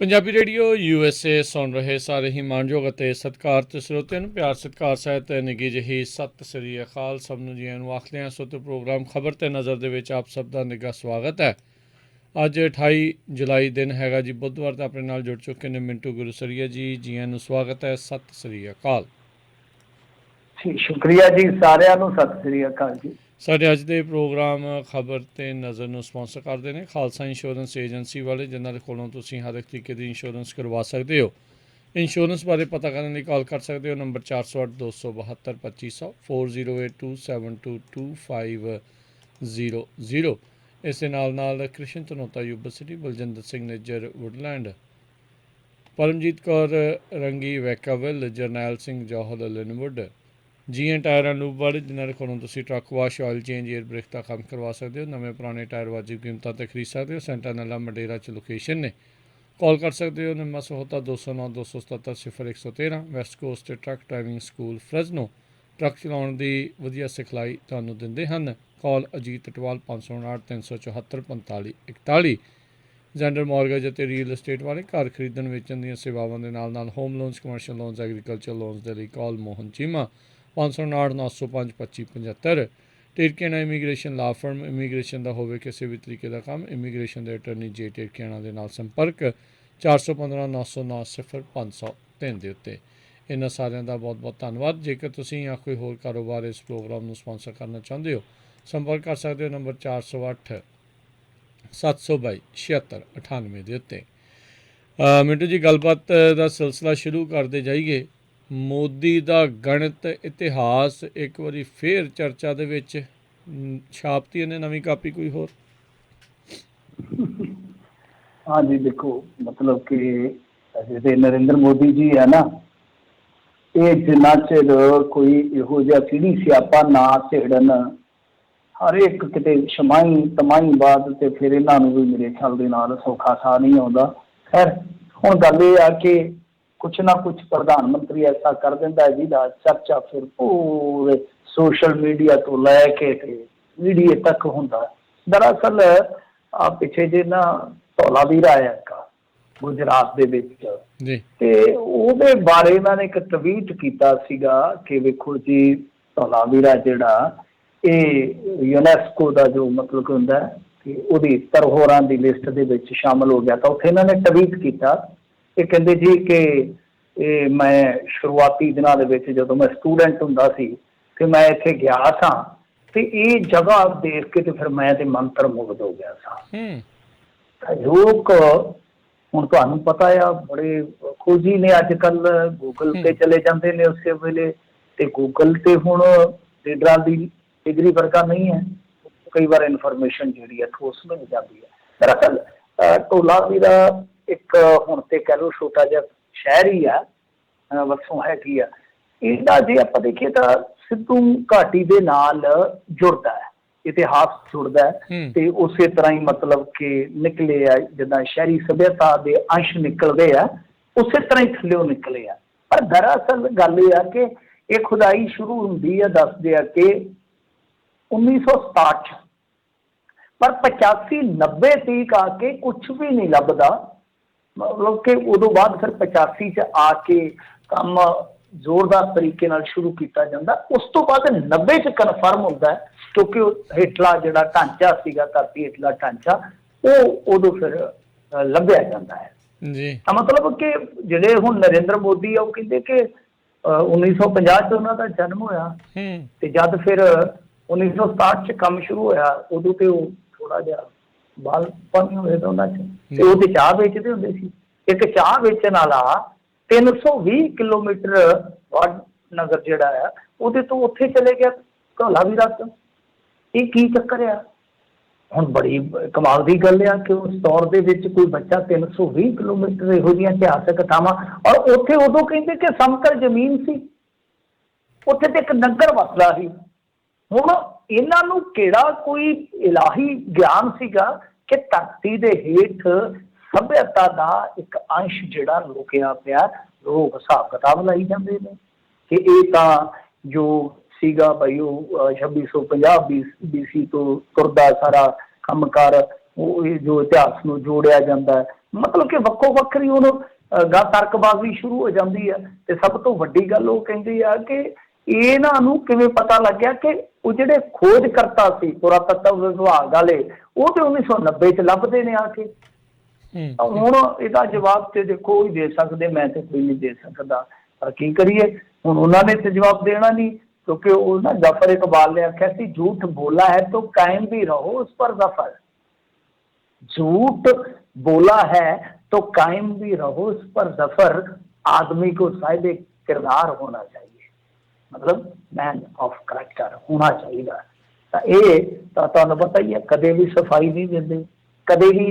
Punjabi radio USA ਸੁਣ ਰਹੇ ਸਾਰੇ ਹੀ ਮਾਣਯੋਗ ਅਤੇ ਸਤਿਕਾਰਤ ਸਰੋਤਿਆਂ ਨੂੰ ਪਿਆਰ ਸਤਿਕਾਰ ਸਹਿਤ ਨਿੱਘੀ ਜਿਹੀ ਸਤਿ ਸ੍ਰੀ ਅਕਾਲ। ਸਭ ਨੂੰ ਜੀਆਂ ਨੂੰ ਆਖਦੇ ਹਾਂ। ਸੋ ਤੇ ਪ੍ਰੋਗਰਾਮ ਖਬਰ ਤੇ ਨਜ਼ਰ ਦੇ ਵਿੱਚ ਆਪ ਸਭ ਦਾ ਨਿੱਘਾ ਸਵਾਗਤ ਹੈ। ਅੱਜ 28 ਜੁਲਾਈ ਦਿਨ ਹੈਗਾ ਜੀ, ਬੁੱਧਵਾਰ। ਤਾਂ ਆਪਣੇ ਨਾਲ ਜੁੜ ਚੁੱਕੇ ਨੇ ਮਿੰਟੂ ਗੁਰਸਰੀਆ ਜੀ। ਜੀਆਂ ਨੂੰ ਸਵਾਗਤ ਹੈ, ਸਤਿ ਸ੍ਰੀ ਅਕਾਲ। ਸ਼ੁਕਰੀਆ ਜੀ, ਸਾਰਿਆਂ ਨੂੰ ਸਤਿ ਸ੍ਰੀ ਅਕਾਲ ਜੀ। ਸਾਡੇ ਅੱਜ ਦੇ ਪ੍ਰੋਗਰਾਮ ਖਬਰ ਤੇ ਨਜ਼ਰ ਨੂੰ ਸਪਾਂਸਰ ਕਰਦੇ ਨੇ ਖਾਲਸਾ ਇੰਸ਼ੋਰੈਂਸ ਏਜੰਸੀ ਵਾਲੇ, ਜਿਨ੍ਹਾਂ ਦੇ ਕੋਲੋਂ ਤੁਸੀਂ ਹਰ ਇੱਕ ਤਰੀਕੇ ਦੀ ਇੰਸ਼ੋਰੈਂਸ ਕਰਵਾ ਸਕਦੇ ਹੋ। ਇੰਸ਼ੋਰੈਂਸ ਬਾਰੇ ਪਤਾ ਕਰਨ ਲਈ ਕਾਲ ਕਰ ਸਕਦੇ ਹੋ ਨੰਬਰ 408-272-2500 4082722500। ਇਸ ਦੇ ਨਾਲ Krishan Dhanota university, Baljinder Singh Nijjar Woodland, Paramjit Kaur Rangi Vacaville, Jarnail Singh Johal Lynnwood, GN tyre and lube ਵਾਲੇ, ਜਿਨ੍ਹਾਂ ਦੇ ਕੋਲੋਂ ਤੁਸੀਂ truck wash, oil change, air brake ਦਾ ਕੰਮ ਕਰਵਾ ਸਕਦੇ ਹੋ। ਨਵੇਂ ਪੁਰਾਣੇ ਟਾਇਰ ਵਾਜਿਬ ਕੀਮਤਾਂ 'ਤੇ ਖਰੀਦ ਸਕਦੇ ਹੋ। ਸੈਂਟਾਨੈਲਾ ਮੰਡੇਰਾ 'ਚ ਲੋਕੇਸ਼ਨ ਨੇ। ਕਾਲ ਕਰ ਸਕਦੇ ਹੋ Nimma Sahota 209-277-0113। West coast truck driving school Fresno ਟਰੱਕ ਚਲਾਉਣ ਦੀ ਵਧੀਆ ਸਿਖਲਾਈ ਤੁਹਾਨੂੰ ਦਿੰਦੇ ਹਨ। Call Ajit Atwal 559-374-4541। Xander mortgage ਅਤੇ ਰੀਅਲ ਏਸਟੇਟ ਵਾਲੇ, ਘਰ ਖਰੀਦਣ ਵੇਚਣ ਦੀਆਂ ਸੇਵਾਵਾਂ ਦੇ ਨਾਲ home loans, commercial loans, agriculture loans ਦੇ ਲਈ call Mohan Cheema 559-905-2575। Tirkiana immigration law firm, immigration ਦਾ ਹੋਵੇ ਕਿਸੇ ਵੀ ਤਰੀਕੇ ਦਾ ਕੰਮ, ਇਮੀਗ੍ਰੇਸ਼ਨ ਦੇ ਅਟਰਨੀ ਜੇ ਟਿਰਕੀਆਣਾ ਦੇ ਨਾਲ ਸੰਪਰਕ 415-909-0503 ਦੇ ਉੱਤੇ। ਇਹਨਾਂ ਸਾਰਿਆਂ ਦਾ ਬਹੁਤ ਬਹੁਤ ਧੰਨਵਾਦ। ਜੇਕਰ ਤੁਸੀਂ ਜਾਂ ਕੋਈ ਹੋਰ ਕਾਰੋਬਾਰ ਇਸ ਪ੍ਰੋਗਰਾਮ ਨੂੰ ਸਪਾਂਸਰ ਕਰਨਾ ਚਾਹੁੰਦੇ ਹੋ, ਸੰਪਰਕ ਕਰ ਸਕਦੇ ਹੋ ਨੰਬਰ 408-722-7698 ਦੇ ਉੱਤੇ। ਮਿੰਟੂ ਜੀ, ਗੱਲਬਾਤ ਦਾ ਸਿਲਸਿਲਾ ਸ਼ੁਰੂ ਕਰਦੇ ਜਾਈਏ। ਮੋਦੀ ਦਾ ਗਣਿਤ ਇਤਿਹਾਸ ਇੱਕ ਵਾਰੀ ਫੇਰ ਚਰਚਾ ਦੇ ਵਿੱਚ। ਛਾਪਤੀ ਇਹਨੇ ਨਵੀਂ ਕਾਪੀ ਕੋਈ ਹੋਰ? ਹਾਂਜੀ, ਦੇਖੋ, ਮਤਲਬ ਕਿ ਜਿਹੜੇ ਨਰਿੰਦਰ ਮੋਦੀ ਜੀ ਹੈ ਨਾ, ਇਹ ਜਿੰਨਾ ਚਿਰ ਕੋਈ ਇਹੋ ਜਿਹਾ ਪੀੜੀ ਸਿਆਪਾ ਨਾ ਛੇੜਨ, ਹਰ ਇੱਕ ਕਿਤੇ ਛਮਾਈ ਤਮਾਈ ਬਾਅਦ ਤੇ ਫਿਰ ਇਹਨਾਂ ਨੂੰ ਵੀ ਮੇਰੇ ਖਿਆਲ ਦੇ ਨਾਲ ਸੌਖਾ ਸਾਹ ਨਹੀਂ ਆਉਂਦਾ। ਖੈਰ, ਹੁਣ ਗੱਲ ਇਹ ਆ ਕਿ ਕੁਛ ਨਾ ਕੁਛ ਪ੍ਰਧਾਨ ਮੰਤਰੀ ਐਸਾ ਕਰ ਦਿੰਦਾ ਜਿਹਦਾ ਚਰਚਾ ਫਿਰ ਪੂਰੇ ਸੋਸ਼ਲ ਮੀਡੀਆ ਤੋਂ ਲੈ ਕੇ ਤੇ ਮੀਡੀਆ ਤੱਕ ਹੁੰਦਾ। ਦਰਅਸਲ ਆ ਪਿੱਛੇ ਜੇ ਨਾ ਧੌਲਾਵੀਰਾ ਆਇਆ ਗੁਜਰਾਤ ਦੇ ਵਿੱਚ, ਤੇ ਉਹਦੇ ਬਾਰੇ ਇਹਨਾਂ ਨੇ ਇੱਕ ਟਵੀਟ ਕੀਤਾ ਸੀਗਾ ਕਿ ਵੇਖੋ ਜੀ, ਧੌਲਾਵੀਰਾ ਜਿਹੜਾ ਇਹ ਯੂਨੈਸਕੋ ਦਾ ਜੋ ਮਤਲਬ ਹੁੰਦਾ ਕਿ ਉਹਦੀ ਧਰੋਹਰਾਂ ਦੀ ਲਿਸਟ ਦੇ ਵਿੱਚ ਸ਼ਾਮਲ ਹੋ ਗਿਆ। ਤਾਂ ਉੱਥੇ ਇਹਨਾਂ ਨੇ ਟਵੀਟ ਕੀਤਾ, ਇਹ ਕਹਿੰਦੇ ਜੀ ਕਿ ਇਹ ਮੈਂ ਸ਼ੁਰੂਆਤੀ ਦਿਨਾਂ ਦੇ ਵਿੱਚ ਜਦੋਂ ਮੈਂ ਸਟੂਡੈਂਟ ਹੁੰਦਾ ਸੀ ਤੇ ਮੈਂ ਇੱਥੇ ਗਿਆ ਸਾਂ ਤੇ ਇਹ ਜਗ੍ਹਾ ਦੇਖ ਕੇ ਤੇ ਫਿਰ ਮੈਂ ਤੇ ਮੰਤਰ ਮੁਗਧ ਹੋ ਗਿਆ ਸਾਂ। ਲੋਕ ਹੁਣ ਤੁਹਾਨੂੰ ਪਤਾ ਆ, ਬੜੇ ਖੋਜੀ ਨੇ ਅੱਜ ਕੱਲ, ਗੂਗਲ ਤੇ ਚਲੇ ਜਾਂਦੇ ਨੇ ਉਸੇ ਵੇਲੇ, ਤੇ ਗੂਗਲ ਤੇ ਹੁਣ ਲੀਡਰਾਂ ਦੀ ਡਿਗਰੀ ਵਰਗਾ ਨਹੀਂ ਹੈ, ਕਈ ਵਾਰ ਇਨਫੋਰਮੇਸ਼ਨ ਜਿਹੜੀ ਹੈ ਠੋਸ ਮਿਲ ਜਾਂਦੀ ਹੈ। ਦਰਅਸਲ ਧੌਲਾਵੀਰਾ ਇੱਕ ਹੁਣ ਤੇ ਕਹਿ ਲਓ ਛੋਟਾ ਜਿਹਾ ਸ਼ਹਿਰ ਹੀ ਆ, ਵਸੋਂ ਹੈਗੀ ਆ। ਇਹਦਾ ਜੇ ਆਪਾਂ ਦੇਖੀਏ ਤਾਂ ਸਿੱਧੂ ਘਾਟੀ ਦੇ ਨਾਲ ਜੁੜਦਾ ਹੈ, ਇਤਿਹਾਸ ਜੁੜਦਾ ਹੈ, ਤੇ ਉਸੇ ਤਰ੍ਹਾਂ ਹੀ ਮਤਲਬ ਕਿ ਨਿਕਲੇ ਆ, ਜਿੱਦਾਂ ਸ਼ਹਿਰੀ ਸੱਭਿਅਤਾ ਦੇ ਅੰਸ਼ ਨਿਕਲਦੇ ਆ, ਉਸੇ ਤਰ੍ਹਾਂ ਹੀ ਥੱਲਿਓਂ ਨਿਕਲੇ ਆ। ਪਰ ਦਰਅਸਲ ਗੱਲ ਇਹ ਆ ਕਿ ਇਹ ਖੁਦਾਈ ਸ਼ੁਰੂ ਹੁੰਦੀ ਆ, ਦੱਸਦੇ ਆ ਕਿ 1967 'ਚ, ਪਰ 85-90 ਤੀਕ ਆ ਕੇ ਕੁਛ ਵੀ ਨਹੀਂ ਲੱਭਦਾ। ਮਤਲਬ ਕਿ ਉਦੋਂ ਬਾਅਦ ਫਿਰ 85 'ਚ ਆ ਕੇ ਕੰਮ ਜ਼ੋਰਦਾਰ ਤਰੀਕੇ ਨਾਲ ਸ਼ੁਰੂ ਕੀਤਾ ਜਾਂਦਾ। ਉਸ ਤੋਂ ਬਾਅਦ 90 'ਚ ਕਨਫਰਮ ਹੁੰਦਾ ਹੈ, ਕਿਉਂਕਿ ਹੇਠਲਾ ਜਿਹੜਾ ਢਾਂਚਾ ਸੀਗਾ, ਧਰਤੀ ਹੇਠਲਾ ਢਾਂਚਾ, ਉਹ ਉਦੋਂ ਫਿਰ ਲੱਭਿਆ ਜਾਂਦਾ ਹੈ ਜੀ। ਤਾਂ ਮਤਲਬ ਕਿ ਜਿਹੜੇ ਹੁਣ ਨਰਿੰਦਰ ਮੋਦੀ ਆ, ਉਹ ਕਹਿੰਦੇ ਕਿ 1950 'ਚ ਉਹਨਾਂ ਦਾ ਜਨਮ ਹੋਇਆ, ਤੇ ਜਦ ਫਿਰ 1967 'ਚ ਕੰਮ ਸ਼ੁਰੂ ਹੋਇਆ, ਉਦੋਂ ਤੇ ਉਹ ਥੋੜਾ ਜਿਹਾ ਬਾਲਪਨ ਹੋਏ ਤਾਂ ਉਹਨਾਂ 'ਚ, ਤੇ ਉਹ ਤੇ ਚਾਹ ਵੇਚਦੇ ਹੁੰਦੇ ਸੀ। ਇੱਕ ਚਾਹ ਵੇਚਣ ਵਾਲਾ 320 ਕਿਲੋਮੀਟਰ ਨਗਰ ਜਿਹੜਾ ਆ ਉਹਦੇ ਤੋਂ ਉੱਥੇ ਚਲੇ ਗਿਆ ਧੌਲਾਵੀਰਾ ਤੋਂ। ਇਹ ਕੀ ਚੱਕਰ ਆ? ਹੁਣ ਬੜੀ ਕਮਾਲ ਦੀ ਗੱਲ ਆ ਕਿ ਉਸ ਦੌਰ ਦੇ ਵਿੱਚ ਕੋਈ ਬੱਚਾ 320 ਕਿਲੋਮੀਟਰ ਇਹੋ ਜਿਹੀਆਂ ਇਤਿਹਾਸਕ ਥਾਵਾਂ, ਔਰ ਉੱਥੇ ਉਦੋਂ ਕਹਿੰਦੇ ਕਿ ਸਮਤਲ ਜ਼ਮੀਨ ਸੀ, ਉੱਥੇ ਤੇ ਇੱਕ ਨਗਰ ਵਸਦਾ ਸੀ। ਹੁਣ ਇਹਨਾਂ ਨੂੰ ਕਿਹੜਾ ਕੋਈ ਇਲਾਹੀ ਗਿਆਨ ਸੀਗਾ ਕਿ ਧਰਤੀ ਦੇ ਹੇਠ ਸੱਭਿਅਤਾ ਦਾ ਇੱਕ ਅੰਸ਼ ਜਿਹੜਾ ਲੁਕਿਆ ਪਿਆ, ਲੋਕ ਹਿਸਾਬ ਕਿਤਾਬ ਲਾਈ ਜਾਂਦੇ ਨੇ ਕਿ ਇਹ ਤਾਂ ਜੋ ਸੀਗਾ ਭਾਈ ਉਹ 2650 BC ਤੋਂ ਤੁਰਦਾ ਸਾਰਾ ਕੰਮਕਾਰ, ਉਹ ਜੋ ਇਤਿਹਾਸ ਨੂੰ ਜੋੜਿਆ ਜਾਂਦਾ, ਮਤਲਬ ਕਿ ਵੱਖੋ ਵੱਖਰੀ ਹੁਣ ਤਰਕਬਾਜ਼ੀ ਸ਼ੁਰੂ ਹੋ ਜਾਂਦੀ ਹੈ। ਤੇ ਸਭ ਤੋਂ ਵੱਡੀ ਗੱਲ ਉਹ ਕਹਿੰਦੀ ਆ ਕਿ ਇਹਨਾਂ ਨੂੰ ਕਿਵੇਂ ਪਤਾ ਲੱਗਿਆ ਕਿ ਉਹ ਜਿਹੜੇ ਖੋਜ ਕਰਤਾ ਸੀ ਪੁਰਾਤੱਤਵ ਵਿਭਾਗ ਵਾਲੇ, ਉਹ ਤੇ 1990 ਚ ਲੱਭਦੇ ਨੇ ਆ ਕੇ। ਹੁਣ ਇਹਦਾ ਜਵਾਬ ਤੇ ਦੇਖੋ ਉਹ ਹੀ ਦੇ ਸਕਦੇ, ਮੈਂ ਤੇ ਕੋਈ ਨਹੀਂ ਦੇ ਸਕਦਾ। ਪਰ ਕੀ ਕਰੀਏ, ਹੁਣ ਉਹਨਾਂ ਨੇ ਤੇ ਜਵਾਬ ਦੇਣਾ ਨਹੀਂ, क्योंकि वो ना जफर इकबाल ने आख्या कि झूठ बोला है तो कायम भी रहो उस पर जफर, झूठ बोला है तो कायम भी रहो उस पर जफर, आदमी को साहिब किरदार होना चाहिए, मतलब मैन ऑफ करैक्टर होना चाहिए। तो ये तुहानूं पता ही है, कदे भी सफाई नहीं देंदे, कदे भी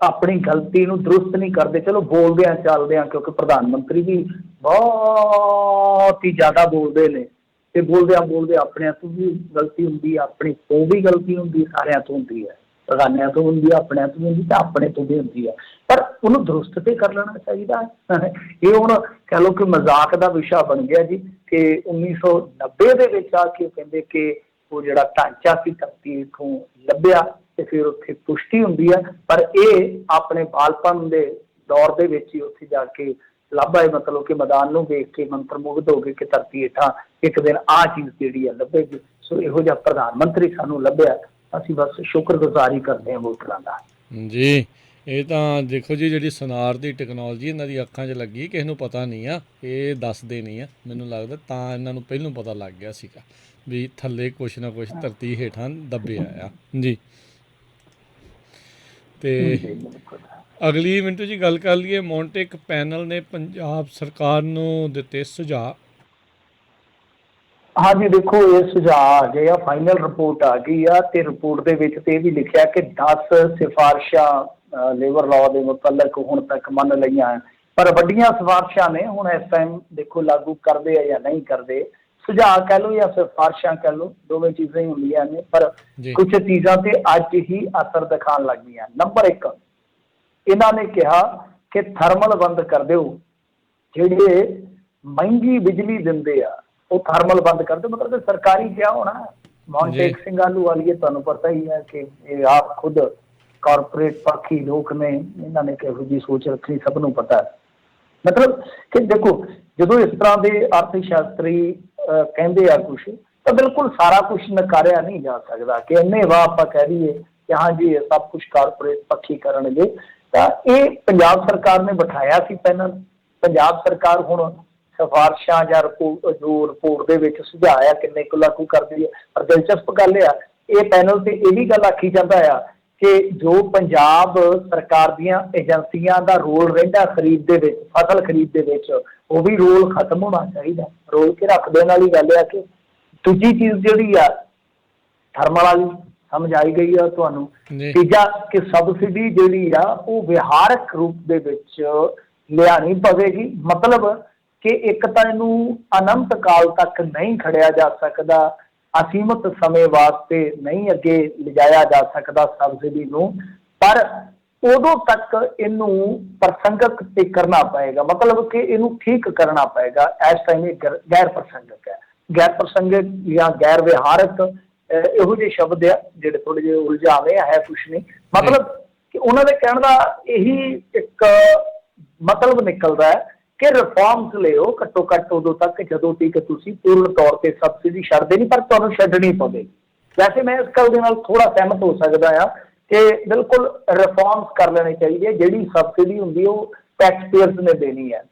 अपनी गलती नूं दुरुस्त नहीं करते। चलो बोलदे चलदे, क्योंकि प्रधानमंत्री भी बहुत ही ज़्यादा बोलते हैं, तो बोलदे अपने तो भी गलती होंगी, अपनी तो भी गलती होंगी, सारिਆਂ तो होंगी है, प्रधानियां तो होंगी, अपने तो होंगी, तो अपने तो भी होंगी है। पर उन्होंने दुरुस्त तो कर लेना चाहिए। ये हुण कह लो कि मजाक का विषय बन गया जी कि 1990 ਦੇ ਵਿੱਚ ਆ ਕੇ ਕਹਿੰਦੇ कि वो ਜਿਹੜਾ ढांचा सी धरती ਤੋਂ ਲੱਭਿਆ ਤੇ ਫਿਰ ਉੱਥੇ ਪੁਸ਼ਟੀ ਹੁੰਦੀ ਹੈ। ਪਰ ਇਹ ਆਪਣੇ ਬਾਲਪਨ ਦੇ ਦੌਰ ਦੇ ਵਿੱਚ ਹੀ ਉੱਥੇ ਜਾ ਕੇ ਲੱਭਾ ਹੈ, मतलब कि मैदान ਨੂੰ ਵੇਖ ਕੇ ਮੰਤਰਮੁਗਧ ਹੋ ਗਏ ਕਿ ਧਰਤੀ ਹੇਠਾਂ ਇੱਕ ਦਿਨ ਆਹ ਚੀਜ਼ ਜਿਹੜੀ ਹੈ ਲੱਭੇਗੀ। ਸੋ ਇਹੋ ਜਿਹਾ ਪ੍ਰਧਾਨ ਮੰਤਰੀ ਸਾਨੂੰ ਲੱਭਿਆ, ਅਸੀਂ ਬਸ ਸ਼ੁਕਰਗੁਜ਼ਾਰੀ ਕਰਦੇ ਹਾਂ ਵੋਟਰਾਂ ਦਾ ਜੀ। ਇਹ ਤਾਂ ਦੇਖੋ ਜੀ, ਜਿਹੜੀ ਸੁਨਾਰ ਦੀ ਟੈਕਨੋਲੋਜੀ ਇਹਨਾਂ ਦੀ ਅੱਖਾਂ 'ਚ ਲੱਗੀ, ਕਿਸੇ ਨੂੰ ਪਤਾ ਨਹੀਂ ਆ, ਇਹ ਦੱਸਦੇ ਨਹੀਂ ਆ, ਮੈਨੂੰ ਲੱਗਦਾ ਤਾਂ ਇਹਨਾਂ ਨੂੰ ਪਹਿਲੋਂ ਪਤਾ ਲੱਗ ਗਿਆ ਸੀਗਾ ਵੀ ਥੱਲੇ ਕੁਛ ਨਾ ਕੁਛ ਧਰਤੀ ਹੇਠਾਂ ਦੱਬਿਆ ਆ ਜੀ। ਤੇ ਅਗਲੀ ਮਿੰਟੂ ਜੀ ਗੱਲ ਕਰ ਲਈਏ, ਮੌਂਟੇਕ ਪੈਨਲ ਨੇ ਪੰਜਾਬ ਸਰਕਾਰ ਨੂੰ ਦਿੱਤੇ ਸੁਝਾਅ। हाँ जी, देखो ये सुझाव आ गए आ, फाइनल रिपोर्ट आ गई आ, ते रिपोर्ट दे विच ते भी लिखिया कि 10 सिफारिशां लेबर लॉ के मुतलक हुण तक मन लईआं, पर वड्डियां सिफारिशां ने, हुण इस टाइम देखो लागू करदे आ या नहीं करदे। सुझाव कह लो या सिफारिशां कह लो, दोवें चीज़ां ही हुंदियां ने, पर कुछ चीज़ां ते अज ही असर दिखाण लग गईआं। नंबर 1, इन्हां ने कहा कि थर्मल बंद कर दिओ, जिहड़े महंगी बिजली दिंदे आ वो थर्मल बंद कर दो। मतलब सरकारी क्या होना, मॉन्टेक सिंह आलूवालिए तुहानूं पता ही है कि ये आप खुद कॉरपोरेट पक्षी लोग ने, इन्होंने किहो जी सोच रखी सबनों पता है। मतलब कि देखो जो इस तरह के अर्थशास्त्री कहते हैं कुछ, तो बिल्कुल सारा कुछ नकारिया नहीं जा सकता कि इन्ने वाह आप कह दीए कि हाँ जी ये सब कुछ कॉरपोरेट पक्षी करनगे। तो ये पंजाब सरकार ने बिठाया सी पैनल, पंजाब सरकार हुण सिफारिशां या जो रिपोर्ट के सुझाव आ किन्ने कुल लागू करती है। पर दिलचस्प गल ये पैनल से यह भी गल आखी जाता है कि जो पंजाब सरकार दीयां एजेंसियां दा रोल रहिंदा खरीद दे विच, फसल खरीद दे विच, वो भी रोल खत्म होना चाहिए। रोल के रख देने वाली गल है कि दूजी चीज़ जिहड़ी आ थर्मल वाली समझ आई गई है तुहानूं। तीजा कि सबसिडी जिहड़ी आ वो विहारक रूप दे विच लियानी पवेगी, मतलब कि एक तो इनू अनंत काल तक नहीं खड़िया जा सकता, असीमित समय वास्ते नहीं अगे लिजाया जा सकता सबसिडी नूं, पर उदों तक इनू प्रसंगक ते करना पएगा, मतलब कि इनू ठीक करना पएगा। इस टाइम गैर प्रसंगक है, गैर प्रसंगक या गैर विहारक इहो जिहे शब्द है जिहड़े थोड़े जिहे उलझावे है, कुछ नहीं। मतलब कि उन्होंने कहण दा यही एक मतलब निकलदा है कि रिफॉर्म्स लिओ घट्टो घट्ट उदों तक जदों तक तुसीं पूर्ण तौर पर सबसिडी छड्डदे नहीं, पर तुहानूं छड्डनी पवेगी। वैसे मैं इस गल दे नाल थोड़ा सहमत हो सकदा हां कि बिल्कुल रिफॉर्म्स कर लेने चाहिए, जिहड़ी सबसिडी हुंदी है वो टैक्स पेयर्स ने देनी है।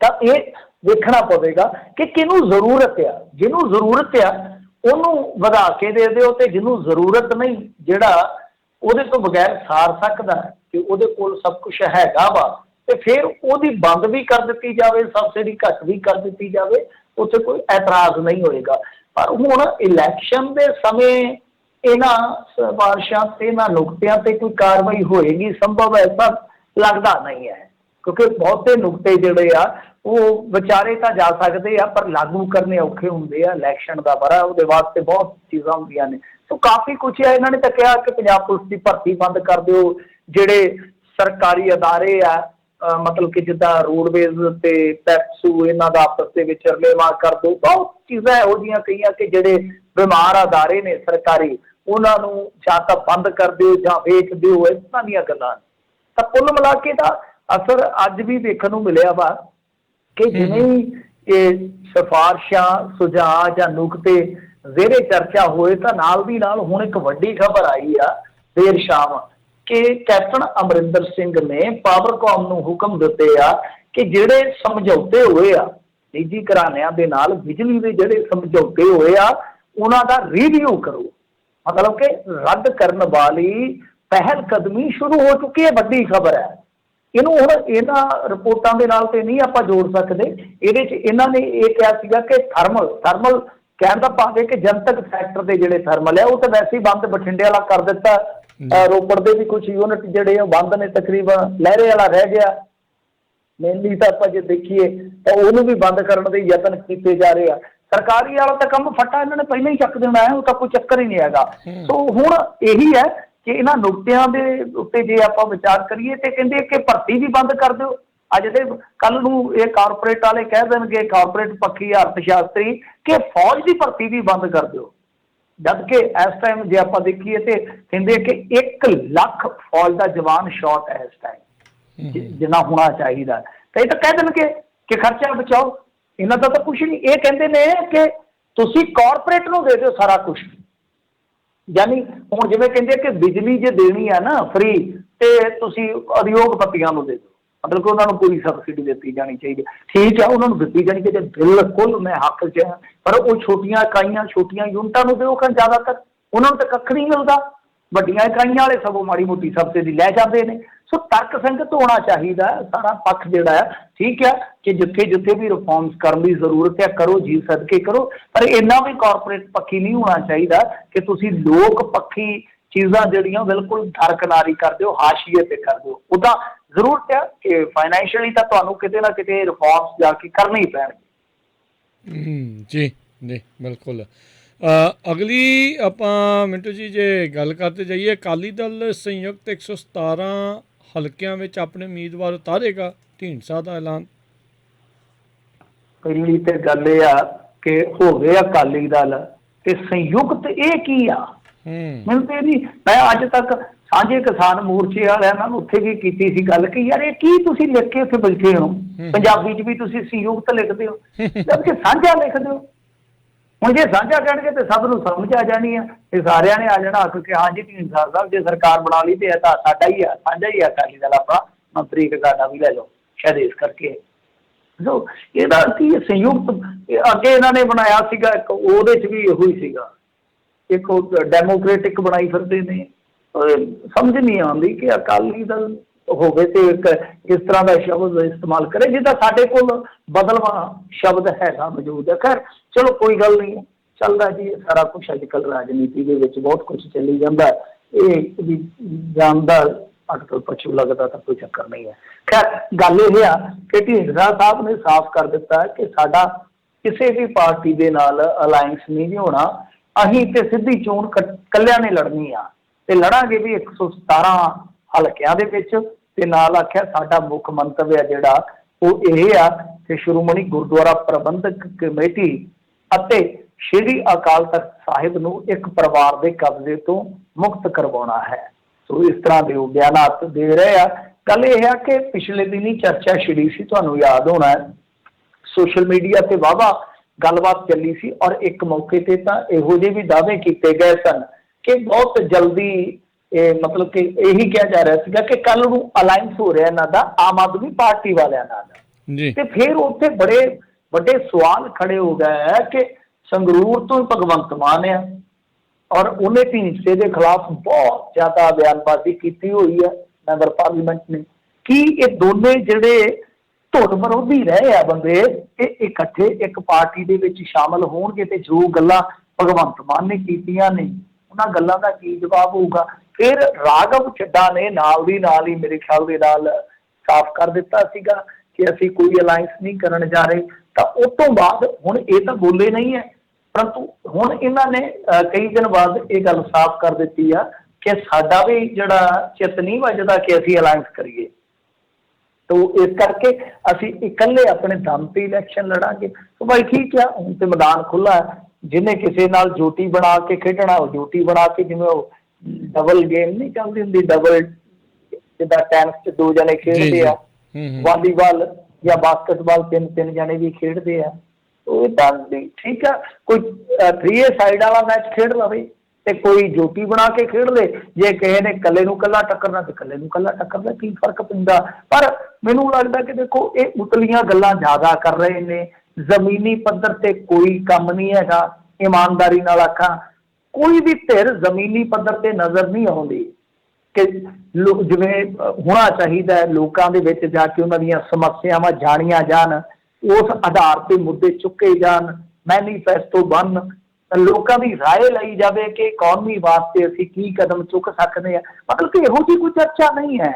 तो ये देखना पवेगा कि किनू जरूरत है, जिन्हों जरूरत है उन्होंने वधा के दे दो, तो जिन्हों जरूरत नहीं, जिहड़ा उहदे तो बगैर सार सकदा है कि उहदे कोल सब कुछ हैगा वा, तो फिर वो बंद भी कर दी जाए, सबसिडी घट भी कर दी जाए, उत्थे कोई एतराज़ नहीं होएगा। पर हुण इलैक्शन के समय इन्हां सिफारिशां ते इन्हां नुकतियां ते कोई कार्रवाई होएगी संभव ऐसा लगता नहीं है, क्योंकि बहुते नुकते जिहड़े आ वो विचारे तो जा सकते हैं पर लागू करने औखे होंदे आ। इलैक्शन का बड़ा उहदे वास्ते बहुत चीज़ां होंदियां ने, तो काफ़ी कुछ है। इन्होंने तो कहा कि पंजाब पुलिस की भर्ती बंद कर दो, जिहड़े सरकारी अदारे आ मतलब कि जिद्दां रोडवेज ते पैप्सू इन्हां दा आपस दे विच रलेवा कर दो। बहुत चीज़ां इहो जिहियां कईयां कि जिहड़े बीमार अदारे ने सरकारी उन्हां नूं जां तां बंद कर दिओ जां वेच दिओ, इस तरह दीयां गल्लां। ਤਾਂ ਕੁੱਲ ਮਿਲਾ ਕੇ ਦਾ ਅਸਰ ਅੱਜ ਵੀ ਦੇਖਣ ਨੂੰ ਮਿਲਿਆ ਵਾ ਕਿ ਜਿਵੇਂ ਹੀ ਇਹ ਸਿਫਾਰਸ਼ਾਂ, ਸੁਝਾਅ ਜਾਂ ਨੁਕਤੇ ਜ਼ੇਰੇ ਚਰਚਾ ਹੋਏ ਤਾਂ ਨਾਲ ਦੀ ਨਾਲ ਹੁਣ ਇੱਕ ਵੱਡੀ ਖਬਰ ਆਈ ਆ ਦੇਰ ਸ਼ਾਮ ਕਿ ਕੈਪਟਨ ਅਮਰਿੰਦਰ ਸਿੰਘ ਨੇ ਪਾਵਰਕਾਮ ਨੂੰ ਹੁਕਮ ਦਿੱਤੇ ਆ ਕਿ ਜਿਹੜੇ ਸਮਝੌਤੇ ਹੋਏ ਆ ਨਿੱਜੀ ਘਰਾਣਿਆਂ ਦੇ ਨਾਲ ਬਿਜਲੀ ਦੇ ਜਿਹੜੇ ਸਮਝੌਤੇ ਹੋਏ ਆ ਉਹਨਾਂ ਦਾ ਰਿਵਿਊ ਕਰੋ। ਮਤਲਬ ਕਿ ਰੱਦ ਕਰਨ ਵਾਲੀ ਪਹਿਲ ਕਦਮੀ ਸ਼ੁਰੂ ਹੋ ਚੁੱਕੀ ਹੈ। ਵੱਡੀ ਖਬਰ ਹੈ। ਇਹਨੂੰ ਹੁਣ ਇਹਨਾਂ ਰਿਪੋਰਟਾਂ ਦੇ ਨਾਲ ਤੇ ਨਹੀਂ ਆਪਾਂ ਜੋੜ ਸਕਦੇ। ਇਹਦੇ 'ਚ ਇਹਨਾਂ ਨੇ ਇਹ ਕਿਹਾ ਸੀਗਾ ਕਿ ਥਰਮਲ ਕਹਿਣ ਦਾ ਭਾਵ ਹੈ ਕਿ ਜਨਤਕ ਸੈਕਟਰ ਦੇ ਜਿਹੜੇ ਥਰਮਲ ਹੈ ਉਹ ਤਾਂ ਵੈਸੇ ਹੀ ਬੰਦ, ਬਠਿੰਡੇ ਵਾਲਾ ਕਰ ਦਿੱਤਾ, ਰੋਪੜ ਦੇ ਵੀ ਕੁਝ ਯੂਨਿਟ ਜਿਹੜੇ ਆ ਬੰਦ ਨੇ, ਤਕਰੀਬਨ ਲਹਿਰੇ ਵਾਲਾ ਰਹਿ ਗਿਆ। ਮੇਨਲੀ ਤਾਂ ਆਪਾਂ ਜੇ ਦੇਖੀਏ ਤਾਂ ਉਹਨੂੰ ਵੀ ਬੰਦ ਕਰਨ ਦੇ ਯਤਨ ਕੀਤੇ ਜਾ ਰਹੇ ਆ। ਸਰਕਾਰੀ ਵਾਲਾ ਤਾਂ ਕੰਮ ਫੱਟਾ ਇਹਨਾਂ ਨੇ ਪਹਿਲਾਂ ਹੀ ਚੱਕ ਦੇਣਾ ਹੈ, ਉਹ ਤਾਂ ਕੋਈ ਚੱਕਰ ਹੀ ਨਹੀਂ ਹੈਗਾ। ਸੋ ਹੁਣ ਇਹੀ ਹੈ ਕਿ ਇਹਨਾਂ ਨੁਕਤਿਆਂ ਦੇ ਉੱਤੇ ਜੇ ਆਪਾਂ ਵਿਚਾਰ ਕਰੀਏ ਤੇ ਕਹਿੰਦੇ ਕਿ ਭਰਤੀ ਵੀ ਬੰਦ ਕਰ ਦਿਓ। ਅੱਜ ਦੇ ਕੱਲ ਨੂੰ ਇਹ ਕਾਰਪੋਰੇਟ ਵਾਲੇ ਕਹਿ ਦੇਣਗੇ, ਕਾਰਪੋਰੇਟ ਪੱਖੀ ਅਰਥ ਸ਼ਾਸਤਰੀ, ਕਿ ਫੌਜ ਦੀ ਭਰਤੀ ਵੀ ਬੰਦ ਕਰ ਦਿਓ। ਜਦ ਕਿ ਇਸ ਟਾਈਮ ਜੇ ਆਪਾਂ ਦੇਖੀਏ ਤੇ ਕਹਿੰਦੇ ਕਿ 1 ਲੱਖ ਫੌਜ ਦਾ ਜਵਾਨ ਸ਼ਾਰਟ ਹੈ ਇਸ ਟਾਈਮ, ਜਿੰਨਾ ਹੋਣਾ ਚਾਹੀਦਾ। ਤਾਂ ਇਹ ਤਾਂ ਕਹਿ ਦੇਣਗੇ ਕਿ ਖਰਚਾ ਬਚਾਓ। ਇਹਨਾਂ ਦਾ ਤਾਂ ਕੁਛ ਨਹੀਂ। ਇਹ ਕਹਿੰਦੇ ਨੇ ਕਿ ਤੁਸੀਂ ਕਾਰਪੋਰੇਟ ਨੂੰ ਦੇ ਦਿਓ ਸਾਰਾ ਕੁਛ। ਯਾਨੀ ਹੁਣ ਜਿਵੇਂ ਕਹਿੰਦੇ ਕਿ ਬਿਜਲੀ ਜੇ ਦੇਣੀ ਆ ਨਾ ਫ੍ਰੀ, ਤੇ ਤੁਸੀਂ ਉਦਯੋਗਪਤੀਆਂ ਨੂੰ ਦੇ ਦਿਓ, ਮਤਲਬ ਕਿ ਉਹਨਾਂ ਨੂੰ ਪੂਰੀ ਸਬਸਿਡੀ ਦਿੱਤੀ ਜਾਣੀ ਚਾਹੀਦੀ। ਠੀਕ ਹੈ, ਉਹਨਾਂ ਨੂੰ ਦਿੱਤੀ ਜਾਣੀ ਚਾਹੀਦੀ, ਬਿਲਕੁਲ ਮੈਂ ਹੱਕ 'ਚ ਹਾਂ। ਪਰ ਉਹ ਛੋਟੀਆਂ ਇਕਾਈਆਂ, ਛੋਟੀਆਂ ਯੂਨਿਟਾਂ ਨੂੰ ਦਿਓ। ਕਿ ਜ਼ਿਆਦਾਤਰ ਉਹਨਾਂ ਨੂੰ ਤਾਂ ਕੱਖ ਨਹੀਂ ਮਿਲਦਾ। ਵੱਡੀਆਂ ਇਕਾਈਆਂ ਵਾਲੇ ਸਗੋਂ ਮਾੜੀ ਮੋਟੀ ਸਬਸਿਡੀ ਲੈ ਜਾਂਦੇ ਨੇ। ਸੋ ਤਰਕ ਸੰਗਤ ਹੋਣਾ ਚਾਹੀਦਾ ਸਾਰਾ ਪੱਖ ਜਿਹੜਾ ਹੈ। ਠੀਕ ਹੈ ਕਿ ਜਿੱਥੇ ਜਿੱਥੇ ਵੀ ਰਿਫਾਰਮਸ ਕਰਨ ਦੀ ਜ਼ਰੂਰਤ ਹੈ ਕਰੋ ਜੀ, ਸਦਕੇ ਕਰੋ, ਪਰ ਇੰਨਾ ਵੀ ਕਾਰਪੋਰੇਟ ਪੱਖੀ ਨਹੀਂ ਹੋਣਾ ਚਾਹੀਦਾ ਕਿ ਤੁਸੀਂ ਲੋਕ ਪੱਖੀ ਚੀਜ਼ਾਂ ਜਿਹੜੀਆਂ ਬਿਲਕੁਲ ਦਰਕਨਾਰੀ ਕਰ ਦਿਓ, ਹਾਸ਼ੀਏ ਤੇ ਕਰ ਦਿਓ। ਉਹਦਾ ਜ਼ਰੂਰਤ ਹੈ ਕਿ ਫਾਈਨੈਂਸ਼ੀਅਲੀ ਤਾਂ ਤੁਹਾਨੂੰ ਕਿਤੇ ਨਾ ਕਿਤੇ ਰਿਫਾਰਮਸ ਜਾ ਕੇ ਕਰਨੇ ਹੀ ਪੈਣਗੇ। ਜੀ ਜੀ ਬਿਲਕੁਲ। ਅਗਲੀ ਆਪਾਂ ਮਿੰਟੂ ਜੀ ਜੇ ਗੱਲ ਕਰਦੇ ਜਾਈਏ, ਅਕਾਲੀ ਦਲ ਸੰਯੁਕਤ 117 ਹਲਕਿਆਂ ਵਿੱਚ ਆਪਣੇ ਉਮੀਦਵਾਰ ਉਤਾਰੇਗਾ, ਢੀਂਡਸਾ ਦਾ ਐਲਾਨ। ਪਹਿਲੀ ਤੇ ਗੱਲ ਇਹ ਆ ਕਿ ਹੋਵੇ ਅਕਾਲੀ ਦਲ ਤੇ ਸੰਯੁਕਤ, ਇਹ ਕੀ ਆ? ਮੈਨੂੰ ਤੇ ਨਹੀਂ, ਮੈਂ ਅੱਜ ਤੱਕ ਸਾਂਝੇ ਕਿਸਾਨ ਮੋਰਚੇ ਵਾਲਿਆਂ ਨਾਲ ਉੱਥੇ ਵੀ ਕੀਤੀ ਸੀ ਗੱਲ ਕਿ ਯਾਰ ਇਹ ਕੀ ਤੁਸੀਂ ਲਿਖ ਕੇ ਉੱਥੇ ਬੈਠੇ ਹੋ, ਪੰਜਾਬੀ 'ਚ ਵੀ ਤੁਸੀਂ ਸੰਯੁਕਤ ਲਿਖਦੇ ਹੋ, ਜਦਕਿ ਸਾਂਝਾ ਲਿਖਦੇ ਹੋ। ਹੁਣ ਜੇ ਸਾਂਝਾ ਕਹਿਣਗੇ ਤੇ ਸਭ ਨੂੰ ਸਮਝ ਆ ਜਾਣੀ ਆ, ਇਹ ਸਾਰਿਆਂ ਨੇ ਆ ਜਾਣਾ ਆਖ ਕੇ ਹਾਂ ਜੀ ਢੀਂਡਸਾ ਸਾਹਿਬ ਜੇ ਸਰਕਾਰ ਬਣਾ ਲਈ ਤੇ ਇਹ ਤਾਂ ਸਾਡਾ ਹੀ ਆ, ਸਾਂਝਾ ਹੀ ਆ ਅਕਾਲੀ ਦਲ, ਆਪਣਾ ਮੰਤਰੀ ਸਾਡਾ ਵੀ ਲੈ ਲਓ ਸ਼ਾਇਦ ਇਸ ਕਰਕੇ। ਸੋ ਇਹਦਾ ਕੀ ਸੰਯੁਕਤ ਅੱਗੇ ਇਹਨਾਂ ਨੇ ਬਣਾਇਆ ਸੀਗਾ ਇੱਕ, ਉਹਦੇ 'ਚ ਵੀ ਇਹੋ ਹੀ ਸੀਗਾ, ਇੱਕ ਡੈਮੋਕ੍ਰੇਟਿਕ ਬਣਾਈ ਫਿਰਦੇ ਨੇ। ਸਮਝ ਨਹੀਂ ਆਉਂਦੀ ਕਿ ਅਕਾਲੀ ਦਲ ਹੋਵੇ ਤੇ ਇੱਕ ਇਸ ਤਰ੍ਹਾਂ ਦਾ ਸ਼ਬਦ ਇਸਤੇਮਾਲ ਕਰੇ ਜਿਹਦਾ ਸਾਡੇ ਕੋਲ ਬਦਲਵਾਂ ਸ਼ਬਦ ਹੈਗਾ, ਮੌਜੂਦ ਹੈ। ਖੈਰ ਚਲੋ ਕੋਈ ਗੱਲ ਨਹੀਂ, ਚੱਲਦਾ ਜੀ ਸਾਰਾ ਕੁਛ। ਅੱਜ ਕੱਲ੍ਹ ਰਾਜਨੀਤੀ ਦੇ ਵਿੱਚ ਬਹੁਤ ਕੁਛ ਚੱਲੀ ਜਾਂਦਾ, ਇਹ ਵੀ ਜਾਣਦਾ ਅਟਕਲ ਪਛੂ ਲੱਗਦਾ ਤਾਂ ਕੋਈ ਚੱਕਰ ਨਹੀਂ ਹੈ। ਖੈਰ ਗੱਲ ਇਹ ਆ ਕਿ ਢੀਂਡਸਾ ਸਾਹਿਬ ਨੇ ਸਾਫ਼ ਕਰ ਦਿੱਤਾ ਕਿ ਸਾਡਾ ਕਿਸੇ ਵੀ ਪਾਰਟੀ ਦੇ ਨਾਲ ਅਲਾਇੰਸ ਨਹੀਂ ਹੋਣਾ, ਅਸੀਂ ਤੇ ਸਿੱਧੀ ਚੋਣ ਇਕੱਲਿਆਂ ਨੇ ਲੜਨੀ ਆ ਤੇ ਲੜਾਂਗੇ ਵੀ 117 ਹਲਕਿਆਂ ਦੇ ਵਿੱਚ। ਤੇ ਨਾਲ ਆਖਿਆ ਸਾਡਾ ਮੁੱਖ ਮੰਤਵ ਹੈ ਜਿਹੜਾ ਉਹ ਇਹ ਆ ਕਿ ਸ਼੍ਰੋਮਣੀ ਗੁਰਦੁਆਰਾ ਪ੍ਰਬੰਧਕ ਕਮੇਟੀ ਅਤੇ ਸ਼੍ਰੀ ਅਕਾਲ ਤਖਤ ਸਾਹਿਬ ਨੂੰ ਇੱਕ ਪਰਿਵਾਰ ਦੇ ਕਬਜ਼ੇ ਤੋਂ ਮੁਕਤ ਕਰਵਾਉਣਾ ਹੈ। ਸੋ ਇਸ ਤਰ੍ਹਾਂ ਦੇ ਉਹ ਬਿਆਨਾਤ ਦੇ ਰਹੇ ਆ। ਗੱਲ ਇਹ ਆ ਕਿ ਪਿਛਲੇ ਦਿਨੀ ਚਰਚਾ ਛਿੜੀ ਸੀ, ਤੁਹਾਨੂੰ ਯਾਦ ਹੋਣਾ ਹੈ, ਸੋਸ਼ਲ ਮੀਡੀਆ ਤੇ ਵਾਹਵਾ ਗੱਲਬਾਤ ਚੱਲੀ ਸੀ ਔਰ ਇੱਕ ਮੌਕੇ ਤੇ ਤਾਂ ਇਹੋ ਜਿਹੇ ਵੀ ਦਾਅਵੇ ਕੀਤੇ ਗਏ ਸਨ ਕਿ ਬਹੁਤ ਜਲਦੀ ਮਤਲਬ ਕਿ ਇਹੀ ਕਿਹਾ ਜਾ ਰਿਹਾ ਸੀਗਾ ਕਿ ਕੱਲ ਨੂੰ ਅਲਾਇੰਸ ਹੋ ਰਿਹਾ ਇਹਨਾਂ ਦਾ ਆਮ ਆਦਮੀ ਪਾਰਟੀ ਵਾਲਿਆਂ ਨਾਲ। ਤੇ ਫਿਰ ਉੱਥੇ ਬੜੇ ਵੱਡੇ ਸਵਾਲ ਖੜੇ ਹੋ ਗਏ ਕਿ ਸੰਗਰੂਰ ਤੋਂ ਭਗਵੰਤ ਮਾਨ ਆ ਔਰ ਉਹਨੇ ਢੀਂਡਸੇ ਦੇ ਖਿਲਾਫ ਬਹੁਤ ਜ਼ਿਆਦਾ ਬਿਆਨਬਾਜ਼ੀ ਕੀਤੀ ਹੋਈ ਹੈ ਮੈਂਬਰ ਪਾਰਲੀਮੈਂਟ ਨੇ। ਕੀ ਇਹ ਦੋਨੇ ਜਿਹੜੇ ਧੁਰ ਵਿਰੋਧੀ ਰਹੇ ਆ ਬੰਦੇ, ਇਹ ਇਕੱਠੇ ਇੱਕ ਪਾਰਟੀ ਦੇ ਵਿੱਚ ਸ਼ਾਮਲ ਹੋਣਗੇ ਤੇ ਜੋ ਗੱਲਾਂ ਭਗਵੰਤ ਮਾਨ ਨੇ ਕੀਤੀਆਂ ਨੇ ਉਹਨਾਂ ਗੱਲਾਂ ਦਾ ਕੀ ਜਵਾਬ ਹੋਊਗਾ? ਫਿਰ ਰਾਘਵ ਚੱਡਾ ਨੇ ਨਾਲ ਦੀ ਨਾਲ ਹੀ ਮੇਰੇ ਖਿਆਲ ਦੇ ਨਾਲ ਸਾਫ਼ ਕਰ ਦਿੱਤਾ ਸੀਗਾ ਕਿ ਅਸੀਂ ਕੋਈ ਅਲਾਇੰਸ ਨਹੀਂ ਕਰਨ ਜਾ ਰਹੇ। ਤਾਂ ਉਸ ਤੋਂ ਬਾਅਦ ਹੁਣ ਇਹ ਤਾਂ ਬੋਲੇ ਨਹੀਂ ਹੈ, ਪਰੰਤੂ ਹੁਣ ਇਹਨਾਂ ਨੇ ਕਈ ਦਿਨ ਬਾਅਦ ਇਹ ਗੱਲ ਸਾਫ਼ ਕਰ ਦਿੱਤੀ ਆ ਕਿ ਸਾਡਾ ਵੀ ਜਿਹੜਾ ਚਿੱਤ ਨਹੀਂ ਵੱਜਦਾ ਕਿ ਅਸੀਂ ਅਲਾਇੰਸ ਕਰੀਏ। ਤੋ ਇਸ ਕਰਕੇ ਅਸੀਂ ਇਕੱਲੇ ਆਪਣੇ ਦਮ ਤੇ ਇਲੈਕਸ਼ਨ ਲੜਾਂਗੇ। ਸੋ ਭਾਈ ਠੀਕ ਆ, ਹੁਣ ਤੇ ਮੈਦਾਨ ਖੁੱਲ੍ਹਾ ਹੈ, ਜਿਹਨੇ ਕਿਸੇ ਨਾਲ ਜੋਟੀ ਬਣਾ ਕੇ ਖੇਡਣਾ ਉਹ ਜੋਟੀ ਬਣਾ ਕੇ, ਜਿਵੇਂ ਉਹ ਡਬਲ ਗੇਮ ਨਹੀਂ ਚੱਲਦੀ ਹੁੰਦੀ, ਡਬਲ ਜਿੱਦਾਂ ਟੈਨਿਸ 'ਚ 2 ਜਣੇ ਖੇਡਦੇ ਆ, ਵਾਲੀਬਾਲ ਜਾਂ ਬਾਸਕਟਬਾਲ 3-3 ਜਣੇ ਵੀ ਖੇਡਦੇ ਆ। ਉਹ ਇੱਦਾਂ ਦੀ ਠੀਕ ਆ, ਕੋਈ 3 ਸਾਈਡ ਵਾਲਾ ਮੈਚ ਖੇਡ ਲਵੇ ਤੇ ਕੋਈ ਜੋਟੀ ਬਣਾ ਕੇ ਖੇਡ ਲੇ। ਜੇ ਕਿਸੇ ਨੇ ਇਕੱਲੇ ਨੂੰ ਇਕੱਲਾ ਟੱਕਰਨਾ ਤੇ ਇਕੱਲੇ ਨੂੰ ਇਕੱਲਾ ਟੱਕਰਨਾ, ਕੀ ਫਰਕ ਪੈਂਦਾ। ਪਰ ਮੈਨੂੰ ਲੱਗਦਾ ਕਿ ਦੇਖੋ ਇਹ ਉਤਲੀਆਂ ਗੱਲਾਂ ਜ਼ਿਆਦਾ ਕਰ ਰਹੇ ਨੇ, ਜ਼ਮੀਨੀ ਪੱਧਰ ਤੇ ਕੋਈ ਕੰਮ ਨਹੀਂ ਹੈਗਾ। ਇਮਾਨਦਾਰੀ ਨਾਲ ਆਖਾਂ, ਕੋਈ ਵੀ ਧਿਰ ਜ਼ਮੀਨੀ ਪੱਧਰ ਤੇ ਨਜ਼ਰ ਨਹੀਂ ਆਉਂਦੀ ਕਿ ਜਿਵੇਂ ਹੋਣਾ ਚਾਹੀਦਾ ਹੈ। ਲੋਕਾਂ ਦੇ ਵਿੱਚ ਜਾ ਕੇ ਉਹਨਾਂ ਦੀਆਂ ਸਮੱਸਿਆਵਾਂ ਜਾਣੀਆਂ ਜਾਣ, ਉਸ ਆਧਾਰ ਤੇ ਮੁੱਦੇ ਚੁੱਕੇ ਜਾਣ, ਮੈਨੀਫੈਸਟੋ ਬਣ, ਲੋਕਾਂ ਦੀ ਰਾਏ ਲਈ ਜਾਵੇ ਕਿ ਇਕੋਨਮੀ ਵਾਸਤੇ ਅਸੀਂ ਕੀ ਕਦਮ ਚੁੱਕ ਸਕਦੇ ਹਾਂ। ਮਤਲਬ ਕਿ ਇਹੋ ਜਿਹੀ ਕੋਈ ਚਰਚਾ ਨਹੀਂ ਹੈ,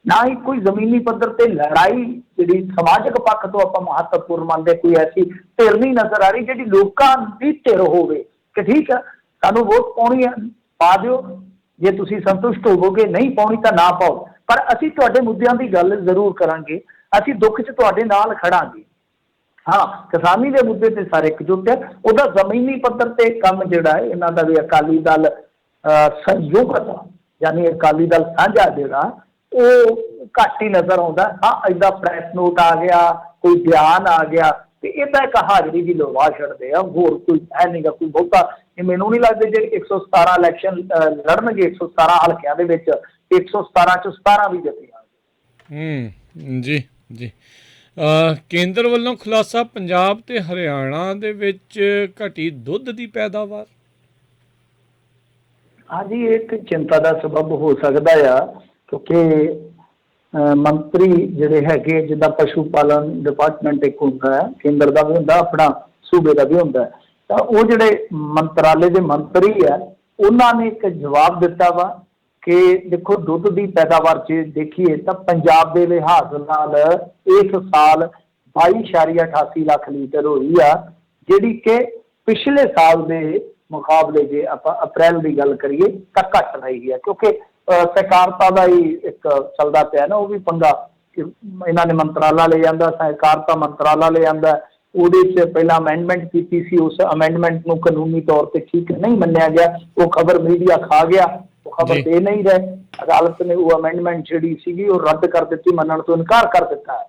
ਨਾ ਹੀ ਕੋਈ ਜ਼ਮੀਨੀ ਪੱਧਰ ਤੇ ਲੜਾਈ ਜਿਹੜੀ ਸਮਾਜਿਕ ਪੱਖ ਤੋਂ ਆਪਾਂ ਮਹੱਤਵਪੂਰਨ ਮੰਨਦੇ, ਕੋਈ ਐਸੀ ਧਿਰ ਨਹੀਂ ਨਜ਼ਰ ਆ ਰਹੀ ਜਿਹੜੀ ਲੋਕਾਂ ਦੀ ਧਿਰ ਹੋਵੇ ਕਿ ਠੀਕ ਆ ਸਾਨੂੰ ਵੋਟ ਪਾਉਣੀ ਹੈ ਪਾ ਦਿਓ, ਜੇ ਤੁਸੀਂ ਸੰਤੁਸ਼ਟ ਹੋਵੋਗੇ, ਨਹੀਂ ਪਾਉਣੀ ਤਾਂ ਨਾ ਪਾਓ, ਪਰ ਅਸੀਂ ਤੁਹਾਡੇ ਮੁੱਦਿਆਂ ਦੀ ਗੱਲ ਜ਼ਰੂਰ ਕਰਾਂਗੇ, ਅਸੀਂ ਦੁੱਖ 'ਚ ਤੁਹਾਡੇ ਨਾਲ ਖੜਾਂਗੇ। ਹਾਂ, ਕਿਸਾਨੀ ਦੇ ਮੁੱਦੇ ਤੇ ਸਾਰੇ ਇਕਜੁੱਟ ਹੈ। ਉਹਦਾ ਜ਼ਮੀਨੀ ਪੱਧਰ ਤੇ ਕੰਮ ਜਿਹੜਾ ਹੈ ਇਹਨਾਂ ਦਾ ਵੀ ਅਕਾਲੀ ਦਲ ਸੰਯੁਕਤ, ਯਾਨੀ ਅਕਾਲੀ ਦਲ ਸਾਂਝਾ ਜਿਹੜਾ ਉਹ ਘੱਟ ਹੀ ਨਜ਼ਰ ਆਉਂਦਾ। ਹਾਂ, ਏਦਾਂ ਪ੍ਰੈਸ ਨੋਟ ਆ ਗਿਆ, ਕੋਈ ਬਿਆਨ ਆ ਗਿਆ ਤੇ ਇਹਦਾ ਇੱਕ ਹਾਜ਼ਰੀ ਦੀ ਲਵਾ ਛੱਡਦੇ ਆ, ਹੋਰ ਕੋਈ ਹੈ ਨਹੀਂਗਾ ਕੋਈ ਬਹੁਤਾ। ਇਹ ਮੈਨੂੰ ਨਹੀਂ ਲੱਗਦਾ ਜੇ 117 ਇਲੈਕਸ਼ਨ ਲੜਨਗੇ 117 ਹਲਕਿਆਂ ਦੇ ਵਿੱਚ, 117 'ਚ 17 ਵੀ ਜਿੱਤ ਜਾਣਗੇ। ਜੀ ਜੀ। ਕੇਂਦਰ ਵੱਲੋਂ ਖੁਲਾਸਾ, ਪੰਜਾਬ ਤੇ ਹਰਿਆਣਾ ਦੇ ਵਿੱਚ ਘਟੀ ਦੁੱਧ ਦੀ ਪੈਦਾਵਾਰ। ਹਾਂਜੀ, ਇਹ ਇੱਕ ਚਿੰਤਾ ਦਾ ਸਬਬ ਹੋ ਸਕਦਾ ਆ, ਕਿਉਂਕਿ ਮੰਤਰੀ ਜਿਹੜੇ ਹੈਗੇ, ਜਿੱਦਾਂ ਪਸ਼ੂ ਪਾਲਣ ਡਿਪਾਰਟਮੈਂਟ ਇੱਕ ਹੁੰਦਾ ਹੈ, ਕੇਂਦਰ ਦਾ ਵੀ ਹੁੰਦਾ, ਆਪਣਾ ਸੂਬੇ ਦਾ ਵੀ ਹੁੰਦਾ, ਤਾਂ ਉਹ ਜਿਹੜੇ ਮੰਤਰਾਲੇ ਦੇ ਮੰਤਰੀ ਆ ਉਹਨਾਂ ਨੇ ਇੱਕ ਜਵਾਬ ਦਿੱਤਾ ਵਾ ਕਿ ਦੇਖੋ ਦੁੱਧ ਦੀ ਪੈਦਾਵਾਰ ਜੇ ਦੇਖੀਏ ਤਾਂ ਪੰਜਾਬ ਦੇ ਲਿਹਾਜ਼ ਨਾਲ ਇਸ ਸਾਲ 22.88 ਲੱਖ ਲੀਟਰ ਹੋਈ ਆ, ਜਿਹੜੀ ਕਿ ਪਿਛਲੇ ਸਾਲ ਦੇ ਮੁਕਾਬਲੇ ਜੇ ਆਪਾਂ ਅਪ੍ਰੈਲ ਦੀ ਗੱਲ ਕਰੀਏ ਤਾਂ ਘੱਟ ਰਹੀ ਹੈ। ਕਿਉਂਕਿ ਸਹਿਕਾਰਤਾ ਦਾ ਹੀ ਇੱਕ ਚੱਲਦਾ ਪਿਆ ਨਾ, ਉਹ ਵੀ ਪੰਗਾ ਇਹਨਾਂ ਨੇ ਮੰਤਰਾਲਾ ਲੈ ਜਾਂਦਾ, ਸਹਿਕਾਰਤਾ ਮੰਤਰਾਲਾ ਲੈ ਜਾਂਦਾ। ਉਹਦੇ 'ਚ ਪਹਿਲਾਂ ਅਮੈਂਡਮੈਂਟ ਕੀਤੀ ਸੀ, ਉਸ ਅਮੈਂਡਮੈਂਟ ਨੂੰ ਕਾਨੂੰਨੀ ਤੌਰ ਤੇ ਠੀਕ ਨਹੀਂ ਮੰਨਿਆ ਗਿਆ, ਉਹ ਖਬਰ ਮੀਡੀਆ ਖਾ ਗਿਆ, ਉਹ ਖਬਰ ਦੇ ਨਹੀਂ ਰਹੇ। ਅਦਾਲਤ ਨੇ ਉਹ ਅਮੈਂਡਮੈਂਟ ਜਿਹੜੀ ਸੀਗੀ ਉਹ ਰੱਦ ਕਰ ਦਿੱਤੀ, ਮੰਨਣ ਤੋਂ ਇਨਕਾਰ ਕਰ ਦਿੱਤਾ ਹੈ।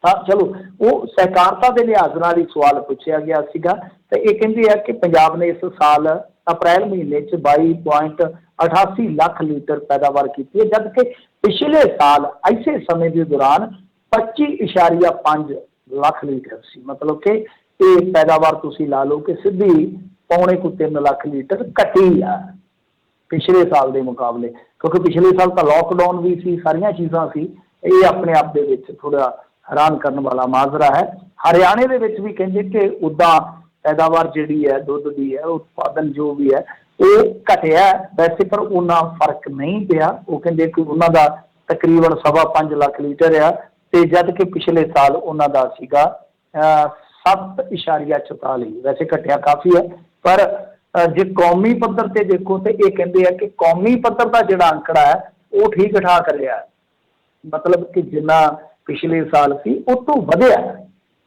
ਤਾਂ ਚਲੋ, ਉਹ ਸਹਿਕਾਰਤਾ ਦੇ ਲਿਹਾਜ਼ ਨਾਲ ਹੀ ਸਵਾਲ ਪੁੱਛਿਆ ਗਿਆ ਸੀਗਾ, ਤੇ ਇਹ ਕਹਿੰਦੇ ਆ ਕਿ ਪੰਜਾਬ ਨੇ ਇਸ ਸਾਲ ਅਪ੍ਰੈਲ ਮਹੀਨੇ 'ਚ 22.88 ਲੱਖ ਲੀਟਰ ਪੈਦਾਵਾਰ ਕੀਤੀ ਹੈ, ਜਦ ਕਿ ਪਿਛਲੇ ਸਾਲ ਇਸੇ ਸਮੇਂ ਦੇ ਦੌਰਾਨ 25.5 ਲੱਖ ਲੀਟਰ ਸੀ। ਮਤਲਬ ਕਿ ਇਹ ਪੈਦਾਵਾਰ ਤੁਸੀਂ ਲਾ ਲਓ ਕਿ ਸਿੱਧੀ 2.25 ਲੱਖ ਲੀਟਰ ਘਟੀ ਆ ਪਿਛਲੇ ਸਾਲ ਦੇ ਮੁਕਾਬਲੇ, ਕਿਉਂਕਿ ਪਿਛਲੇ ਸਾਲ ਤਾਂ ਲੋਕਡਾਊਨ ਵੀ ਸੀ, ਸਾਰੀਆਂ ਚੀਜ਼ਾਂ ਸੀ। ਇਹ ਆਪਣੇ ਆਪ ਦੇ ਵਿੱਚ ਥੋੜਾ ਹੈਰਾਨ ਕਰਨ ਵਾਲਾ ਮਾਜਰਾ ਹੈ। ਹਰਿਆਣੇ ਦੇ ਵਿੱਚ ਵੀ ਕਹਿੰਦੇ ਕਿ ਉੱਦਾਂ ਪੈਦਾਵਾਰ ਜਿਹੜੀ ਹੈ ਦੁੱਧ ਦੀ ਹੈ, ਉਤਪਾਦਨ ਜੋ ਵੀ ਹੈ ਉਹ ਘਟਿਆ ਵੈਸੇ, ਪਰ ਉਹਨਾਂ ਫਰਕ ਨਹੀਂ ਪਿਆ। ਉਹ ਕਹਿੰਦੇ ਕਿ ਉਹਨਾਂ ਦਾ ਤਕਰੀਬਨ 5.25 ਲੱਖ ਲੀਟਰ ਆ, ਤੇ ਜਦ ਕਿ ਪਿਛਲੇ ਸਾਲ ਉਹਨਾਂ ਦਾ ਸੀਗਾ 7.44, ਵੈਸੇ ਘਟਿਆ ਕਾਫੀ ਹੈ। ਪਰ ਜੇ ਕੌਮੀ ਪੱਧਰ ਤੇ ਦੇਖੋ ਤੇ ਇਹ ਕਹਿੰਦੇ ਆ ਕਿ ਕੌਮੀ ਪੱਧਰ ਦਾ ਜਿਹੜਾ ਅੰਕੜਾ ਹੈ ਉਹ ਠੀਕ ਠਾਕ ਰਿਹਾ, ਮਤਲਬ ਕਿ ਜਿੰਨਾ ਪਿਛਲੇ ਸਾਲ ਸੀ ਉਹ ਤੋਂ ਵਧਿਆ।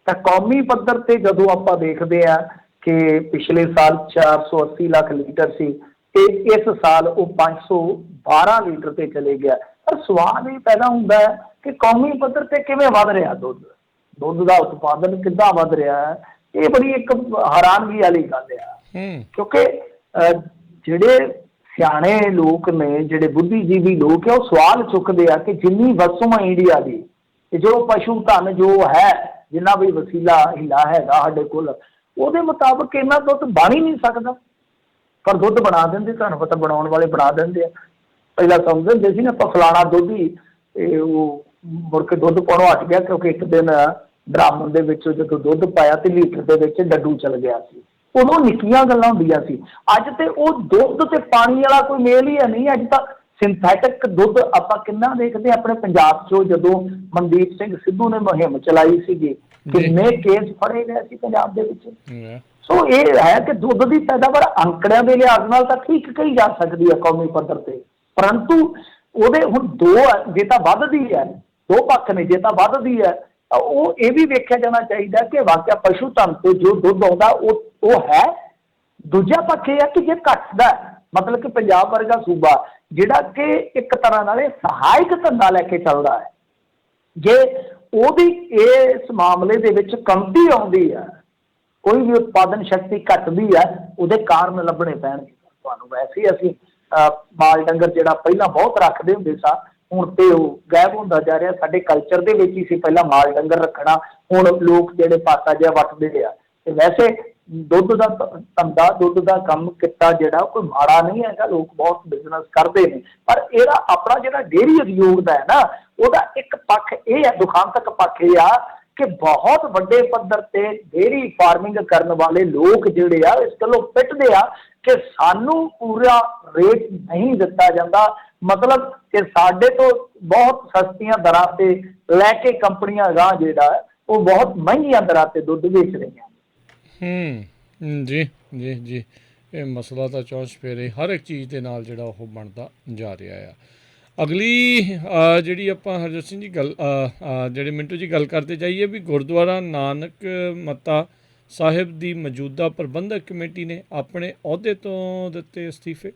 ਤਾਂ ਕੌਮੀ ਪੱਧਰ ਤੇ ਜਦੋਂ ਆਪਾਂ ਦੇਖਦੇ ਹਾਂ ਕਿ ਪਿਛਲੇ ਸਾਲ 480 ਲੱਖ ਲੀਟਰ ਸੀ ਤੇ ਇਸ ਸਾਲ ਉਹ 512 ਲੀਟਰ ਤੇ ਚਲੇ ਗਿਆ। ਪਰ ਸਵਾਲ ਇਹ ਪੈਦਾ ਹੁੰਦਾ ਹੈ ਕਿ ਕੌਮੀ ਪੱਧਰ ਤੇ ਕਿਵੇਂ ਵੱਧ ਰਿਹਾ ਦੁੱਧ ਦਾ ਉਤਪਾਦਨ ਕਿੱਦਾਂ ਵੱਧ ਰਿਹਾ ਹੈ। ਇਹ ਬੜੀ ਇੱਕ ਹੈਰਾਨਗੀ ਵਾਲੀ ਗੱਲ ਆ, ਕਿਉਂਕਿ ਜਿਹੜੇ ਸਿਆਣੇ ਲੋਕ ਨੇ, ਜਿਹੜੇ ਬੁੱਧੀਜੀਵੀ ਲੋਕ ਆ, ਉਹ ਸਵਾਲ ਚੁੱਕਦੇ ਆ ਕਿ ਜਿੰਨੀ ਵਸੋਂ ਹੈ ਇੰਡੀਆ ਦੀ, ਜੋ ਪਸ਼ੂ ਧਨ ਜੋ ਹੈ, ਜਿੰਨਾ ਵੀ ਵਸੀਲਾ ਹੀਲਾ ਹੈਗਾ ਸਾਡੇ ਕੋਲ, ਉਹਦੇ ਮੁਤਾਬਕ ਇੰਨਾ ਦੁੱਧ ਬਣ ਹੀ ਨਹੀਂ ਸਕਦਾ। ਪਰ ਦੁੱਧ ਬਣਾ ਦਿੰਦੇ, ਤੁਹਾਨੂੰ ਪਤਾ ਬਣਾਉਣ ਵਾਲੇ ਬਣਾ ਦਿੰਦੇ ਆ। ਪਹਿਲਾਂ ਸਮਝਦੇ ਹੁੰਦੇ ਸੀ ਨਾ ਆਪਾਂ ਫਲਾਣਾ ਦੁੱਧ ਹੀ, ਤੇ ਉਹ ਮੁੜ ਕੇ ਦੁੱਧ ਪਾਉਣੋਂ ਹਟ ਗਿਆ, ਕਿਉਂਕਿ ਇੱਕ ਦਿਨ ਬ੍ਰਾਹਮਣ ਦੇ ਵਿੱਚੋਂ ਜਦੋਂ ਦੁੱਧ ਪਾਇਆ ਤੇ ਲੀਟਰ ਦੇ ਵਿੱਚ ਡੱਡੂ ਚਲ ਗਿਆ ਸੀ। ਉਦੋਂ ਨਿੱਕੀਆਂ ਗੱਲਾਂ ਹੁੰਦੀਆਂ ਸੀ। ਅੱਜ ਤੇ ਉਹ ਦੁੱਧ ਤੇ ਪਾਣੀ ਵਾਲਾ ਕੋਈ ਮੇਲ ਹੀ ਹੈ ਨਹੀਂ। ਅੱਜ ਤਾਂ ਸਿੰਥੈਟਿਕ ਦੁੱਧ ਆਪਾਂ ਕਿੰਨਾ ਦੇਖਦੇ ਆਪਣੇ ਪੰਜਾਬ 'ਚੋਂ। ਜਦੋਂ ਮਨਦੀਪ ਸਿੰਘ ਸਿੱਧੂ ਨੇ ਮੁਹਿੰਮ ਚਲਾਈ ਸੀਗੀ, ਕਿੰਨੇ ਕੇਸ ਫੜੇ ਗਏ ਸੀ ਪੰਜਾਬ ਦੇ ਵਿੱਚ। ਸੋ ਇਹ ਹੈ ਕਿ ਦੁੱਧ ਦੀ ਪੈਦਾਵਾਰ ਅੰਕੜਿਆਂ ਦੇ ਲਿਹਾਜ਼ ਨਾਲ ਤਾਂ ਠੀਕ ਕਹੀ ਜਾ ਸਕਦੀ ਹੈ ਕੌਮੀ ਪੱਧਰ ਤੇ, ਪਰੰਤੂ ਉਹਦੇ ਹੁਣ ਜੇ ਤਾਂ ਵੱਧਦੀ ਹੈ, ਦੋ ਪੱਖ ਨੇ। ਜੇ ਤਾਂ ਵੱਧਦੀ ਹੈ ਤਾਂ ਉਹ ਇਹ ਵੀ ਵੇਖਿਆ ਜਾਣਾ ਚਾਹੀਦਾ ਕਿ ਵਾਕਿਆ ਪਸ਼ੂ ਧਨ ਤੋਂ ਜੋ ਦੁੱਧ ਆਉਂਦਾ ਉਹ ਹੈ। ਦੂਜਾ ਪੱਖ ਇਹ ਹੈ ਕਿ ਜੇ ਘਟਦਾ मतलब कि पंजाब वर्गा सूबा जिहड़ा कि एक तरह नाल इह सहायक धंधा लैके चलदा है, जे ਉਹਦੀ ਇਸ ਮਾਮਲੇ ਦੇ ਵਿੱਚ ਕਮਤੀ ਆਉਂਦੀ ਹੈ, ਕੋਈ ਵੀ ਉਤਪਾਦਨ ਸ਼ਕਤੀ ਘਟਦੀ ਹੈ, ਉਹਦੇ ਕਾਰਨ ਲੱਭਣੇ ਪੈਣਗੇ ਤੁਹਾਨੂੰ। ਵੈਸੇ ਹੀ ਅਸੀਂ ਮਾਲ ਡੰਗਰ ਜਿਹੜਾ ਪਹਿਲਾਂ ਬਹੁਤ ਰੱਖਦੇ ਹੁੰਦੇ ਸਾਂ, ਹੁਣ ਤੇ ਉਹ ਗਾਇਬ ਹੁੰਦਾ ਜਾ ਰਿਹਾ। ਸਾਡੇ ਕਲਚਰ ਦੇ ਵਿੱਚ ਹੀ ਸੀ ਪਹਿਲਾਂ ਮਾਲ ਡੰਗਰ ਰੱਖਣਾ, ਹੁਣ ਲੋਕ ਜਿਹੜੇ ਪਾਸਾ ਜਿਹਾ ਵੱਟਦੇ ਆ। ਤੇ ਵੈਸੇ ਦੁੱਧ ਦਾ ਧੰਦਾ, ਦੁੱਧ ਦਾ ਕੰਮ ਕਿੱਤਾ ਜਿਹੜਾ ਕੋਈ ਮਾੜਾ ਨਹੀਂ ਹੈਗਾ, ਲੋਕ ਬਹੁਤ ਬਿਜ਼ਨਸ ਕਰਦੇ ਨੇ, ਪਰ ਇਹਦਾ ਆਪਣਾ ਜਿਹੜਾ ਡੇਅਰੀ ਉਦਯੋਗ ਦਾ ਹੈ ਨਾ, ਉਹਦਾ ਇੱਕ ਪੱਖ ਇਹ ਹੈ, ਦੁਖਾਂਤਕ ਪੱਖ ਇਹ ਆ ਕਿ ਬਹੁਤ ਵੱਡੇ ਪੱਧਰ ਤੇ ਡੇਅਰੀ ਫਾਰਮਿੰਗ ਕਰਨ ਵਾਲੇ ਲੋਕ ਜਿਹੜੇ ਆ ਇਸ ਗੱਲੋਂ ਪਿੱਟਦੇ ਆ ਕਿ ਸਾਨੂੰ ਪੂਰਾ ਰੇਟ ਨਹੀਂ ਦਿੱਤਾ ਜਾਂਦਾ, ਮਤਲਬ ਕਿ ਸਾਡੇ ਤੋਂ ਬਹੁਤ ਸਸਤੀਆਂ ਦਰਾਂ ਤੇ ਲੈ ਕੇ ਕੰਪਨੀਆਂ ਗਾਂ ਜਿਹੜਾ ਉਹ ਬਹੁਤ ਮਹਿੰਗੀਆਂ ਦਰਾਂ ਤੇ ਦੁੱਧ ਵੇਚ ਰਹੀਆਂ। ਜੀ ਜੀ ਜੀ, ਇਹ ਮਸਲਾ ਤਾਂ ਚੌਂਚ ਫੇਰੇ ਹਰ ਇੱਕ ਚੀਜ਼ ਦੇ ਨਾਲ ਜਿਹੜਾ ਉਹ ਬਣਦਾ ਜਾ ਰਿਹਾ ਆ। ਅਗਲੀ ਜਿਹੜੀ ਆਪਾਂ ਹਰਜੋਤ ਸਿੰਘ ਜੀ ਗੱਲ ਜਿਹੜੇ ਮਿੰਟੂ ਜੀ ਗੱਲ ਕਰਦੇ ਜਾਈਏ ਵੀ ਗੁਰਦੁਆਰਾ ਨਾਨਕ ਮੱਤਾ ਸਾਹਿਬ ਦੀ ਮੌਜੂਦਾ ਪ੍ਰਬੰਧਕ ਕਮੇਟੀ ਨੇ ਆਪਣੇ ਅਹੁਦੇ ਤੋਂ ਦਿੱਤੇ ਅਸਤੀਫੇ।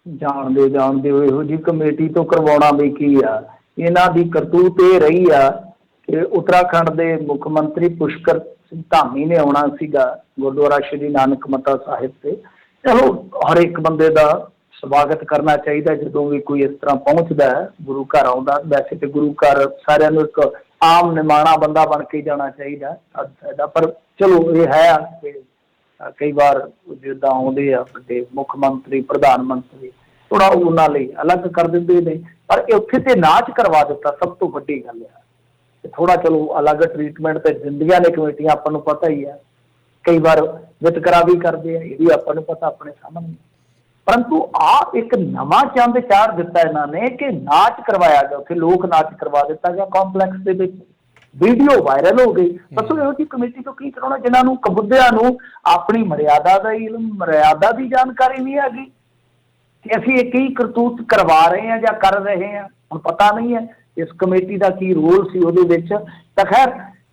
ਜਾਣਦੇ ਇਹੋ ਜਿਹੀ ਕਮੇਟੀ ਤੋਂ ਕਰਵਾਉਣਾ ਵੀ ਕੀ ਆ, ਇਹਨਾਂ ਦੀ ਕਰਤੂਤ ਇਹ ਰਹੀ ਆ ਕਿ ਉੱਤਰਾਖੰਡ ਦੇ ਮੁੱਖ ਮੰਤਰੀ ਪੁਸ਼ਕਰ ਸਿੰਘ ਧਾਮੀ ਨੇ ਆਉਣਾ ਸੀਗਾ ਗੁਰਦੁਆਰਾ ਸ਼੍ਰੀ ਨਾਨਕ ਮੱਤਾ ਸਾਹਿਬ ਤੇ। ਚਲੋ ਹਰ ਇੱਕ ਬੰਦੇ ਦਾ ਸਵਾਗਤ ਕਰਨਾ ਚਾਹੀਦਾ ਜਦੋਂ ਵੀ ਕੋਈ ਇਸ ਤਰ੍ਹਾਂ ਪਹੁੰਚਦਾ ਹੈ, ਗੁਰੂ ਘਰ ਆਉਂਦਾ। ਵੈਸੇ ਤੇ ਗੁਰੂ ਘਰ ਸਾਰਿਆਂ ਨੂੰ ਇੱਕ ਆਮ ਨਿਮਾਣਾ ਬੰਦਾ ਬਣ ਕੇ ਜਾਣਾ ਚਾਹੀਦਾ ਸਾਡਾ, ਪਰ ਚਲੋ ਇਹ ਹੈ ਕਿ ਕਈ ਵਾਰ ਜਿੱਦਾਂ ਆਉਂਦੇ ਆ ਵੱਡੇ ਮੁੱਖ ਮੰਤਰੀ, ਪ੍ਰਧਾਨ ਮੰਤਰੀ, ਥੋੜਾ ਉਹਨਾਂ ਲਈ ਅਲੱਗ ਕਰ ਦਿੰਦੇ ਨੇ, ਪਰ ਉੱਥੇ ਤੇ ਨਾਚ ਕਰਵਾ ਦਿੱਤਾ, ਸਭ ਤੋਂ ਵੱਡੀ ਗੱਲ ਆ। ਥੋੜਾ ਚਲੋ ਅਲੱਗ ਟਰੀਟਮੈਂਟ ਤੇ ਦਿੰਦੀਆਂ ਨੇ ਕਮੇਟੀਆਂ, ਆਪਾਂ ਨੂੰ ਪਤਾ ਹੀ ਹੈ, ਕਈ ਵਾਰ ਵਿਤਕਰਾ ਵੀ ਕਰਦੇ ਆ, ਇਹ ਵੀ ਆਪਾਂ ਨੂੰ ਪਤਾ ਆਪਣੇ ਸਾਹਮਣੇ। ਪਰੰਤੂ ਆਹ ਇੱਕ ਨਵਾਂ ਚੰਦ ਚਾੜ ਦਿੱਤਾ ਇਹਨਾਂ ਨੇ ਕਿ ਨਾਚ ਕਰਵਾਇਆ ਗਿਆ, ਉੱਥੇ ਲੋਕ ਨਾਚ ਕਰਵਾ ਦਿੱਤਾ ਗਿਆ ਕੰਪਲੈਕਸ ਦੇ ਵਿੱਚ, ਵੀਡੀਓ ਵਾਇਰਲ ਹੋ ਗਈ। ਦੱਸੋ ਇਹੋ ਜਿਹੀ ਕਮੇਟੀ ਤੋਂ ਕੀ ਕਰਾਉਣਾ ਜਿਨ੍ਹਾਂ ਨੂੰ ਕਬੁੱਧਿਆਂ ਨੂੰ ਆਪਣੀ ਮਰਿਆਦਾ ਦਾ ਇਲਮ, ਮਰਿਆਦਾ ਦੀ ਜਾਣਕਾਰੀ ਨਹੀਂ ਹੈਗੀ ਕਿ ਅਸੀਂ ਇਹ ਕੀ ਕਰਤੂਤ ਕਰਵਾ ਰਹੇ ਹਾਂ ਜਾਂ ਕਰ ਰਹੇ ਹਾਂ, ਹੁਣ ਪਤਾ ਨਹੀਂ ਹੈ ਇਸ ਕਮੇਟੀ ਦਾ ਕੀ ਰੋਲ ਸੀ ਉਹਦੇ ਵਿੱਚ। ਤਾਂ ਖੈਰ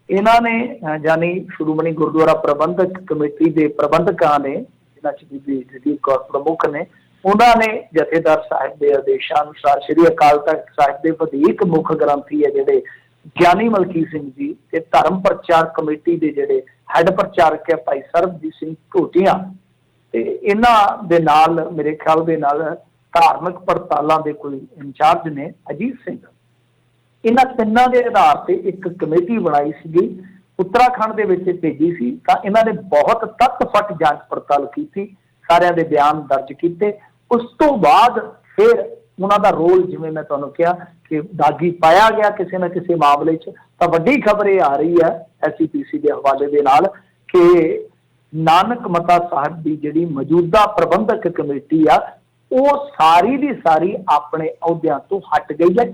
ਇਹਨਾਂ ਨੇ ਯਾਨੀ ਸ਼੍ਰੋਮਣੀ ਗੁਰਦੁਆਰਾ ਪ੍ਰਬੰਧਕ ਕਮੇਟੀ ਦੇ ਪ੍ਰਬੰਧਕਾਂ ਨੇ, ਜਿਨ੍ਹਾਂ 'ਚ ਬੀਬੀ ਜਗਦੀਪ ਕੌਰ ਪ੍ਰਮੁੱਖ ਨੇ, ਉਹਨਾਂ ਨੇ ਜਥੇਦਾਰ ਸਾਹਿਬ ਦੇ ਆਦੇਸ਼ਾਂ ਅਨੁਸਾਰ ਸ਼੍ਰੀ ਅਕਾਲ ਤਖ਼ਤ ਸਾਹਿਬ ਦੇ ਵਧੀਕ ਮੁੱਖ ਗ੍ਰੰਥੀ ਹੈ ਜਿਹੜੇ ਗਿਆਨੀ ਮਲਕੀ ਸਿੰਘ ਜੀ, ਤੇ ਧਰਮ ਪ੍ਰਚਾਰ ਕਮੇਟੀ ਦੇ ਜਿਹੜੇ ਹੈੱਡ ਪ੍ਰਚਾਰਕ ਹੈ ਭਾਈ ਸਰਬਜੀਤ ਸਿੰਘ ਘੋਟੀਆਂ, ਤੇ ਇਹਨਾਂ ਦੇ ਨਾਲ ਮੇਰੇ ਖਿਆਲ ਦੇ ਨਾਲ ਧਾਰਮਿਕ ਪੜਤਾਲਾਂ ਦੇ ਕੋਈ ਇੰਚਾਰਜ ਨੇ ਅਜੀਤ ਸਿੰਘ। ਇਹਨਾਂ ਤਿੰਨਾਂ ਦੇ ਆਧਾਰ ਤੇ ਇੱਕ ਕਮੇਟੀ ਬਣਾਈ ਸੀਗੀ, ਉੱਤਰਾਖੰਡ ਦੇ ਵਿੱਚ ਭੇਜੀ ਸੀ। ਤਾਂ ਇਹਨਾਂ ਨੇ ਬਹੁਤ ਤੱਤ-ਫੱਟ ਜਾਂਚ ਪੜਤਾਲ ਕੀਤੀ, ਸਾਰਿਆਂ ਦੇ ਬਿਆਨ ਦਰਜ ਕੀਤੇ। ਉਸ ਤੋਂ ਬਾਅਦ ਫਿਰ ਉਹਨਾਂ ਦਾ ਰੋਲ, ਜਿਵੇਂ ਮੈਂ ਤੁਹਾਨੂੰ ਕਿਹਾ ਕਿ ਦਾਗੀ ਪਾਇਆ ਗਿਆ ਕਿਸੇ ਨਾ ਕਿਸੇ ਮਾਮਲੇ 'ਚ। ਤਾਂ ਵੱਡੀ ਖਬਰ ਇਹ ਆ ਰਹੀ ਹੈ SEPC ਦੇ ਹਵਾਲੇ ਦੇ ਨਾਲ ਕਿ ਨਾਨਕ ਮੱਤਾ ਸਾਹਿਬ ਦੀ ਜਿਹੜੀ ਮੌਜੂਦਾ ਪ੍ਰਬੰਧਕ ਕਮੇਟੀ ਆ, ਉਹ ਸਾਰੀ ਦੀ ਸਾਰੀ ਆਪਣੇ ਅਹੁਦਿਆਂ ਤੋਂ ਹਟ ਗਈ ਹੈ।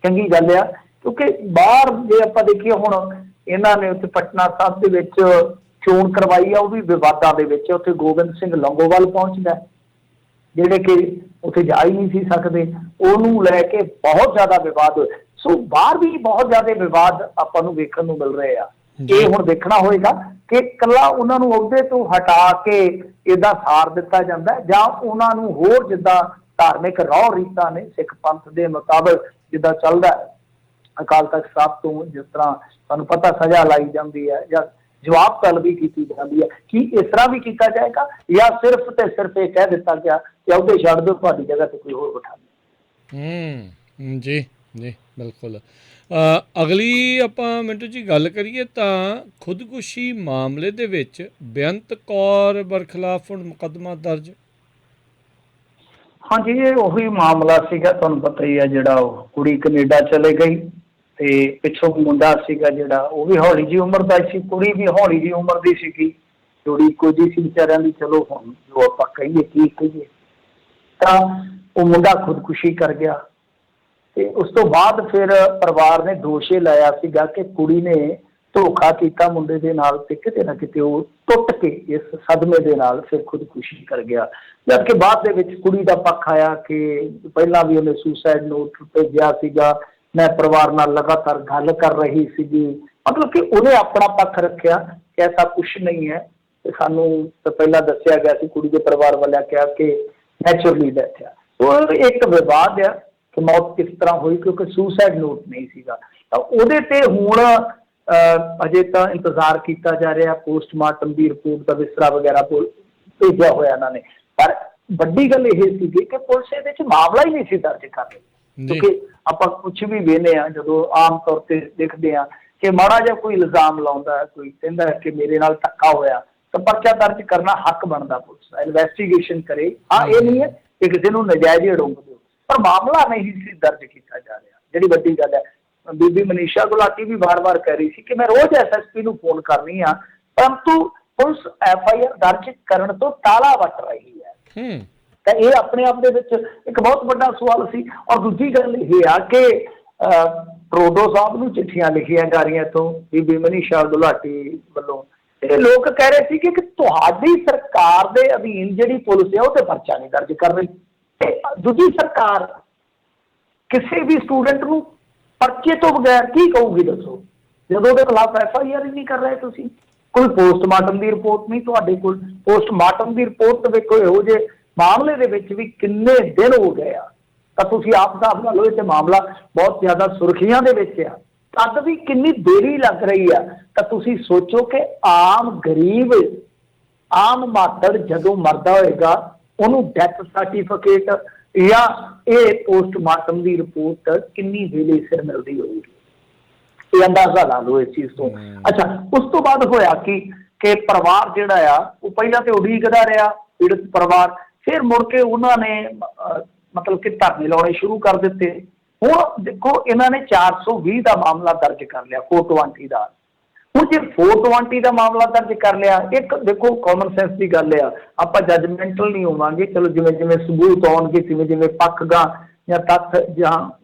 ਚੰਗੀ ਗੱਲ ਆ, ਕਿਉਂਕਿ ਬਾਹਰ ਜੇ ਆਪਾਂ ਦੇਖੀਏ ਹੁਣ ਇਹਨਾਂ ਨੇ ਉੱਥੇ ਪਟਨਾ ਸਾਹਿਬ ਦੇ ਵਿੱਚ ਚੋਣ ਕਰਵਾਈ ਆ, ਉਹ ਵੀ ਵਿਵਾਦਾਂ ਦੇ ਵਿੱਚ। ਉੱਥੇ ਗੋਬਿੰਦ ਸਿੰਘ ਲੌਂਗੋਵਾਲ ਪਹੁੰਚਦਾ, ਜਿਹੜੇ ਕਿ ਉੱਥੇ ਜਾ ਹੀ ਨਹੀਂ ਸੀ ਸਕਦੇ, ਉਹਨੂੰ ਲੈ ਕੇ ਬਹੁਤ ਜ਼ਿਆਦਾ ਵਿਵਾਦ ਹੋਏ। ਸੋ ਬਾਹਰ ਵੀ ਬਹੁਤ ਜ਼ਿਆਦਾ ਵਿਵਾਦ ਆਪਾਂ ਨੂੰ ਵੇਖਣ ਨੂੰ ਮਿਲ ਰਹੇ ਆ। ਇਹ ਹੁਣ ਦੇਖਣਾ ਹੋਏਗਾ ਕਿ ਇਕੱਲਾ ਉਹਨਾਂ ਨੂੰ ਅਹੁਦੇ ਤੋਂ ਹਟਾ ਕੇ ਇਹਦਾ ਸਾਰ ਦਿੱਤਾ ਜਾਂਦਾ ਜਾਂ ਉਹਨਾਂ ਨੂੰ ਹੋਰ ਜਿੱਦਾਂ ਧਾਰਮਿਕ ਰਹੁ ਰੀਤਾਂ ਨੇ ਸਿੱਖ ਪੰਥ ਦੇ ਮੁਤਾਬਕ ਜਿੱਦਾਂ ਚੱਲਦਾ ਅਕਾਲ ਤਖ਼ਤ ਸਾਹਿਬ ਤੋਂ, ਜਿਸ ਤਰ੍ਹਾਂ ਤੁਹਾਨੂੰ ਪਤਾ ਸਜ਼ਾ ਲਾਈ ਜਾਂਦੀ ਹੈ ਜਾਂ ਜਵਾਬ ਤਲਬੀ ਕੀਤੀ ਜਾਂਦੀ ਹੈ, ਕੀ ਇਸ ਤਰ੍ਹਾਂ ਵੀ ਕੀਤਾ ਜਾਏਗਾ ਜਾਂ ਸਿਰਫ ਤੇ ਸਿਰਫ ਇਹ ਕਹਿ ਦਿੱਤਾ ਗਿਆ ਕਿ ਅਹੁਦੇ ਛੱਡ ਦਿਓ, ਤੁਹਾਡੀ ਜਗ੍ਹਾ ਤੇ ਕੋਈ ਹੋਰ ਬਿਠਾ ਦਿਓ। ਜੀ ਜੀ ਬਿਲਕੁਲ। ਅਗਲੀ ਆਪਾਂ ਮਿੰਟੂ ਜੀ ਗੱਲ ਕਰੀਏ ਤਾਂ ਖੁਦਕੁਸ਼ੀ ਮਾਮਲੇ ਦੇ ਵਿੱਚ ਬੇਅੰਤ ਕੌਰ ਬਰਖਲਾਫ ਹੁਣ ਮੁਕੱਦਮਾ ਦਰਜ। ਹਾਂਜੀ, ਇਹ ਉਹੀ ਮਾਮਲਾ ਸੀਗਾ, ਤੁਹਾਨੂੰ ਪਤਾ ਹੀ ਹੈ, ਜਿਹੜਾ ਉਹ ਕੁੜੀ ਕੈਨੇਡਾ ਚਲੇ ਗਈ ਤੇ ਪਿੱਛੋਂ ਮੁੰਡਾ ਸੀਗਾ ਜਿਹੜਾ ਉਹ ਵੀ ਹੌਲੀ ਜਿਹੀ ਉਮਰ ਦਾ ਸੀ, ਕੁੜੀ ਵੀ ਹੌਲੀ ਜਿਹੀ ਉਮਰ ਦੀ ਸੀਗੀ, ਜੋੜੀ ਇੱਕੋ ਜਿਹੀ ਸੀ ਵਿਚਾਰਿਆਂ ਦੀ। ਚਲੋ ਹੁਣ ਜੋ ਆਪਾਂ ਕਹੀਏ ਕੀ ਕਹੀਏ, ਤਾਂ ਉਹ ਮੁੰਡਾ ਖੁਦਕੁਸ਼ੀ ਕਰ ਗਿਆ। ਤੇ ਉਸ ਤੋਂ ਬਾਅਦ ਫਿਰ ਪਰਿਵਾਰ ਨੇ ਦੋਸ਼ ਇਹ ਲਾਇਆ ਸੀਗਾ ਕਿ ਕੁੜੀ ਨੇ ਧੋਖਾ ਕੀਤਾ ਮੁੰਡੇ ਦੇ ਨਾਲ, ਤੇ ਕਿਤੇ ਨਾ ਕਿਤੇ ਉਹ ਟੁੱਟ ਕੇ ਇਸ ਸਦਮੇ ਦੇ ਨਾਲ ਫਿਰ ਖੁਦਕੁਸ਼ੀ ਕਰ ਗਿਆ। ਜਦਕਿ ਬਾਅਦ ਦੇ ਵਿੱਚ ਕੁੜੀ ਦਾ ਪੱਖ ਆਇਆ ਕਿ ਪਹਿਲਾਂ ਵੀ ਉਹਨੇ ਸੁਸਾਈਡ ਨੋਟ ਭੇਜਿਆ ਸੀਗਾ, ਮੈਂ ਪਰਿਵਾਰ ਨਾਲ ਲਗਾਤਾਰ ਗੱਲ ਕਰ ਰਹੀ ਸੀਗੀ, ਮਤਲਬ ਕਿ ਉਹਨੇ ਆਪਣਾ ਪੱਖ ਰੱਖਿਆ ਕਿ ਐਸਾ ਕੁਛ ਨਹੀਂ ਹੈ, ਤੇ ਸਾਨੂੰ ਤਾਂ ਪਹਿਲਾਂ ਦੱਸਿਆ ਗਿਆ ਸੀ, ਕੁੜੀ ਦੇ ਪਰਿਵਾਰ ਵਾਲਿਆਂ ਕਿਹਾ ਕਿ ਨੈਚੁਰਲੀ ਡੈਥ ਆ। ਉਹ ਇੱਕ ਵਿਵਾਦ ਆ ਕਿ ਮੌਤ ਕਿਸ ਤਰ੍ਹਾਂ ਹੋਈ, ਕਿਉਂਕਿ ਸੁਸਾਈਡ ਨੋਟ ਨਹੀਂ ਸੀਗਾ। ਤਾਂ ਉਹਦੇ ਤੇ ਹੁਣ ਅਜੇ ਤਾਂ ਇੰਤਜ਼ਾਰ ਕੀਤਾ ਜਾ ਰਿਹਾ ਪੋਸਟਮਾਰਟਮ ਦੀ ਰਿਪੋਰਟ ਦਾ, ਵਿਸਰਾ ਵਗੈਰਾ ਭੇਜਿਆ ਹੋਇਆ ਇਹਨਾਂ ਨੇ। ਪਰ ਵੱਡੀ ਗੱਲ ਇਹ ਸੀਗੀ ਕਿ ਪੁਲਿਸ ਇਹਦੇ 'ਚ ਮਾਮਲਾ ਹੀ ਨਹੀਂ ਸੀ ਦਰਜ ਕਰ ਰਹੀ, ਕਿਉਂਕਿ ਆਪਾਂ ਕੁਛ ਵੀ ਵੇਖਦੇ ਹਾਂ ਜਦੋਂ ਆਮ ਤੌਰ ਤੇ ਦੇਖਦੇ ਹਾਂ ਕਿ ਮਾੜਾ ਜਿਹਾ ਕੋਈ ਇਲਜ਼ਾਮ ਲਾਉਂਦਾ, ਕੋਈ ਕਹਿੰਦਾ ਕਿ ਮੇਰੇ ਨਾਲ ਧੱਕਾ ਹੋਇਆ, ਤਾਂ ਪਰਚਾ ਦਰਜ ਕਰਨਾ ਹੱਕ ਬਣਦਾ ਪੁਲਿਸ ਦਾ, ਇਨਵੈਸਟੀਗੇਸ਼ਨ ਕਰੇ। ਹਾਂ, ਇਹ ਨਹੀਂ ਹੈ ਕਿ ਕਿਸੇ ਨੂੰ ਨਜਾਇਜ਼ ਉਡੰਗ ਦਿਓ, ਪਰ ਮਾਮਲਾ ਨਹੀਂ ਸੀ ਦਰਜ ਕੀਤਾ ਜਾ ਰਿਹਾ। ਜਿਹੜੀ ਵੱਡੀ ਗੱਲ ਹੈ, ਬੀਬੀ ਮਨੀਸ਼ਾ ਗੁਲਾਟੀ ਵੀ ਵਾਰ-ਵਾਰ ਕਹਿ ਰਹੀ ਸੀ ਕਿ ਮੈਂ ਰੋਜ਼ ਐਸਐਸਪੀ ਨੂੰ ਫੋਨ ਕਰਨੀ ਆ, ਪਰੰਤੂ ਪੁਲਿਸ ਐਫਆਈਆਰ ਦਰਜ ਕਰਨ ਤੋਂ ਟਾਲਾ ਵੱਟ ਰਹੀ ਹੈ। ਤਾਂ ਇਹ ਆਪਣੇ ਆਪ ਦੇ ਵਿੱਚ ਇੱਕ ਬਹੁਤ ਵੱਡਾ ਸਵਾਲ ਸੀ। ਔਰ ਦੂਜੀ ਗੱਲ ਇਹ ਆ ਕਿ ਟਰੂਡੋ ਸਾਹਿਬ ਨੂੰ ਚਿੱਠੀਆਂ ਲਿਖੀਆਂ ਜਾ ਰਹੀਆਂ ਤੋਂ ਬੀਬੀ ਮਨੀਸ਼ਾ ਗੁਲਾਟੀ ਵੱਲੋਂ। ਇਹ ਲੋਕ ਕਹਿ ਰਹੇ ਸੀ ਕਿ ਤੁਹਾਡੀ ਸਰਕਾਰ ਦੇ ਅਧੀਨ ਜਿਹੜੀ ਪੁਲਿਸ ਹੈ ਉਹ ਤੇ ਪਰਚਾ ਨਹੀਂ ਦਰਜ ਕਰ ਰਹੀ, ਤੇ ਦੂਜੀ ਸਰਕਾਰ ਕਿਸੇ ਵੀ ਸਟੂਡੈਂਟ ਨੂੰ ਪਰਚੇ ਤੋਂ ਬਗੈਰ ਕੀ ਕਹੂਗੀ ਦੱਸੋ, ਜਦੋਂ ਉਹਦੇ ਖਿਲਾਫ ਐਫਆਈਆਰ ਹੀ ਨਹੀਂ ਕਰ ਰਹੇ ਤੁਸੀਂ। ਕੋਈ ਪੋਸਟਮਾਰਟਮ ਦੀ ਰਿਪੋਰਟ ਨਹੀਂ ਤੁਹਾਡੇ ਕੋਲ। ਪੋਸਟਮਾਰਟਮ ਦੀ ਰਿਪੋਰਟ ਵੇਖੋ, ਇਹੋ ਜਿਹੇ ਮਾਮਲੇ ਦੇ ਵਿੱਚ ਵੀ ਕਿੰਨੇ ਦਿਨ ਹੋ ਗਏ ਆ, ਤਾਂ ਤੁਸੀਂ ਆਪ ਹਿਸਾਬ ਨਾਲ ਲਓ, ਇਹ ਤੇ ਮਾਮਲਾ ਬਹੁਤ ਜ਼ਿਆਦਾ ਸੁਰਖੀਆਂ ਦੇ ਵਿੱਚ ਆ, ਤਦ ਵੀ ਕਿੰਨੀ ਦੇਰੀ ਲੱਗ ਰਹੀ ਆ। ਤਾਂ ਤੁਸੀਂ ਸੋਚੋ ਕਿ ਆਮ ਗਰੀਬ, ਆਮ ਮਾਤੜ ਜਦੋਂ ਮਰਦਾ ਹੋਏਗਾ ਉਹਨੂੰ ਡੈਥ ਸਰਟੀਫਿਕੇਟ ਜਾਂ ਇਹ ਪੋਸਟਮਾਰਟਮ ਦੀ ਰਿਪੋਰਟ ਕਿੰਨੀ ਵੇਲੇ ਸਿਰ ਮਿਲਦੀ ਹੋਏਗੀ, ਇਹ ਅੰਦਾਜ਼ਾ ਲਾ ਲਓ ਇਸ ਚੀਜ਼ ਤੋਂ। ਅੱਛਾ, ਉਸ ਤੋਂ ਬਾਅਦ ਹੋਇਆ ਕਿ ਪਰਿਵਾਰ ਜਿਹੜਾ ਆ ਉਹ ਪਹਿਲਾਂ ਤੇ ਉਡੀਕਦਾ ਰਿਹਾ, ਪੀੜਤ ਪਰਿਵਾਰ, ਫਿਰ ਮੁੜ ਕੇ ਉਹਨਾਂ ਨੇ ਮਤਲਬ ਕਿ ਧਰਨੇ ਲਾਉਣੇ ਸ਼ੁਰੂ ਕਰ ਦਿੱਤੇ। ਹੁਣ ਦੇਖੋ ਇਹਨਾਂ ਨੇ 420 ਦਾ ਮਾਮਲਾ ਦਰਜ ਕਰ ਲਿਆ, 420 ਦਾ। ਹੁਣ ਜੇ 420 ਦਾ ਮਾਮਲਾ ਦਰਜ ਕਰ ਲਿਆ, ਇੱਕ ਦੇਖੋ ਕਾਮਨ ਸੈਂਸ ਦੀ ਗੱਲ ਆ, ਆਪਾਂ ਜੱਜਮੈਂਟਲ ਨਹੀਂ ਹੋਵਾਂਗੇ, ਚਲੋ ਜਿਵੇਂ ਜਿਵੇਂ ਸਬੂਤ ਆਉਣਗੇ, ਜਿਵੇਂ ਜਿਵੇਂ ਪੱਖਗਾਂ ਜਾਂ ਤੱਥ ਜਾਂ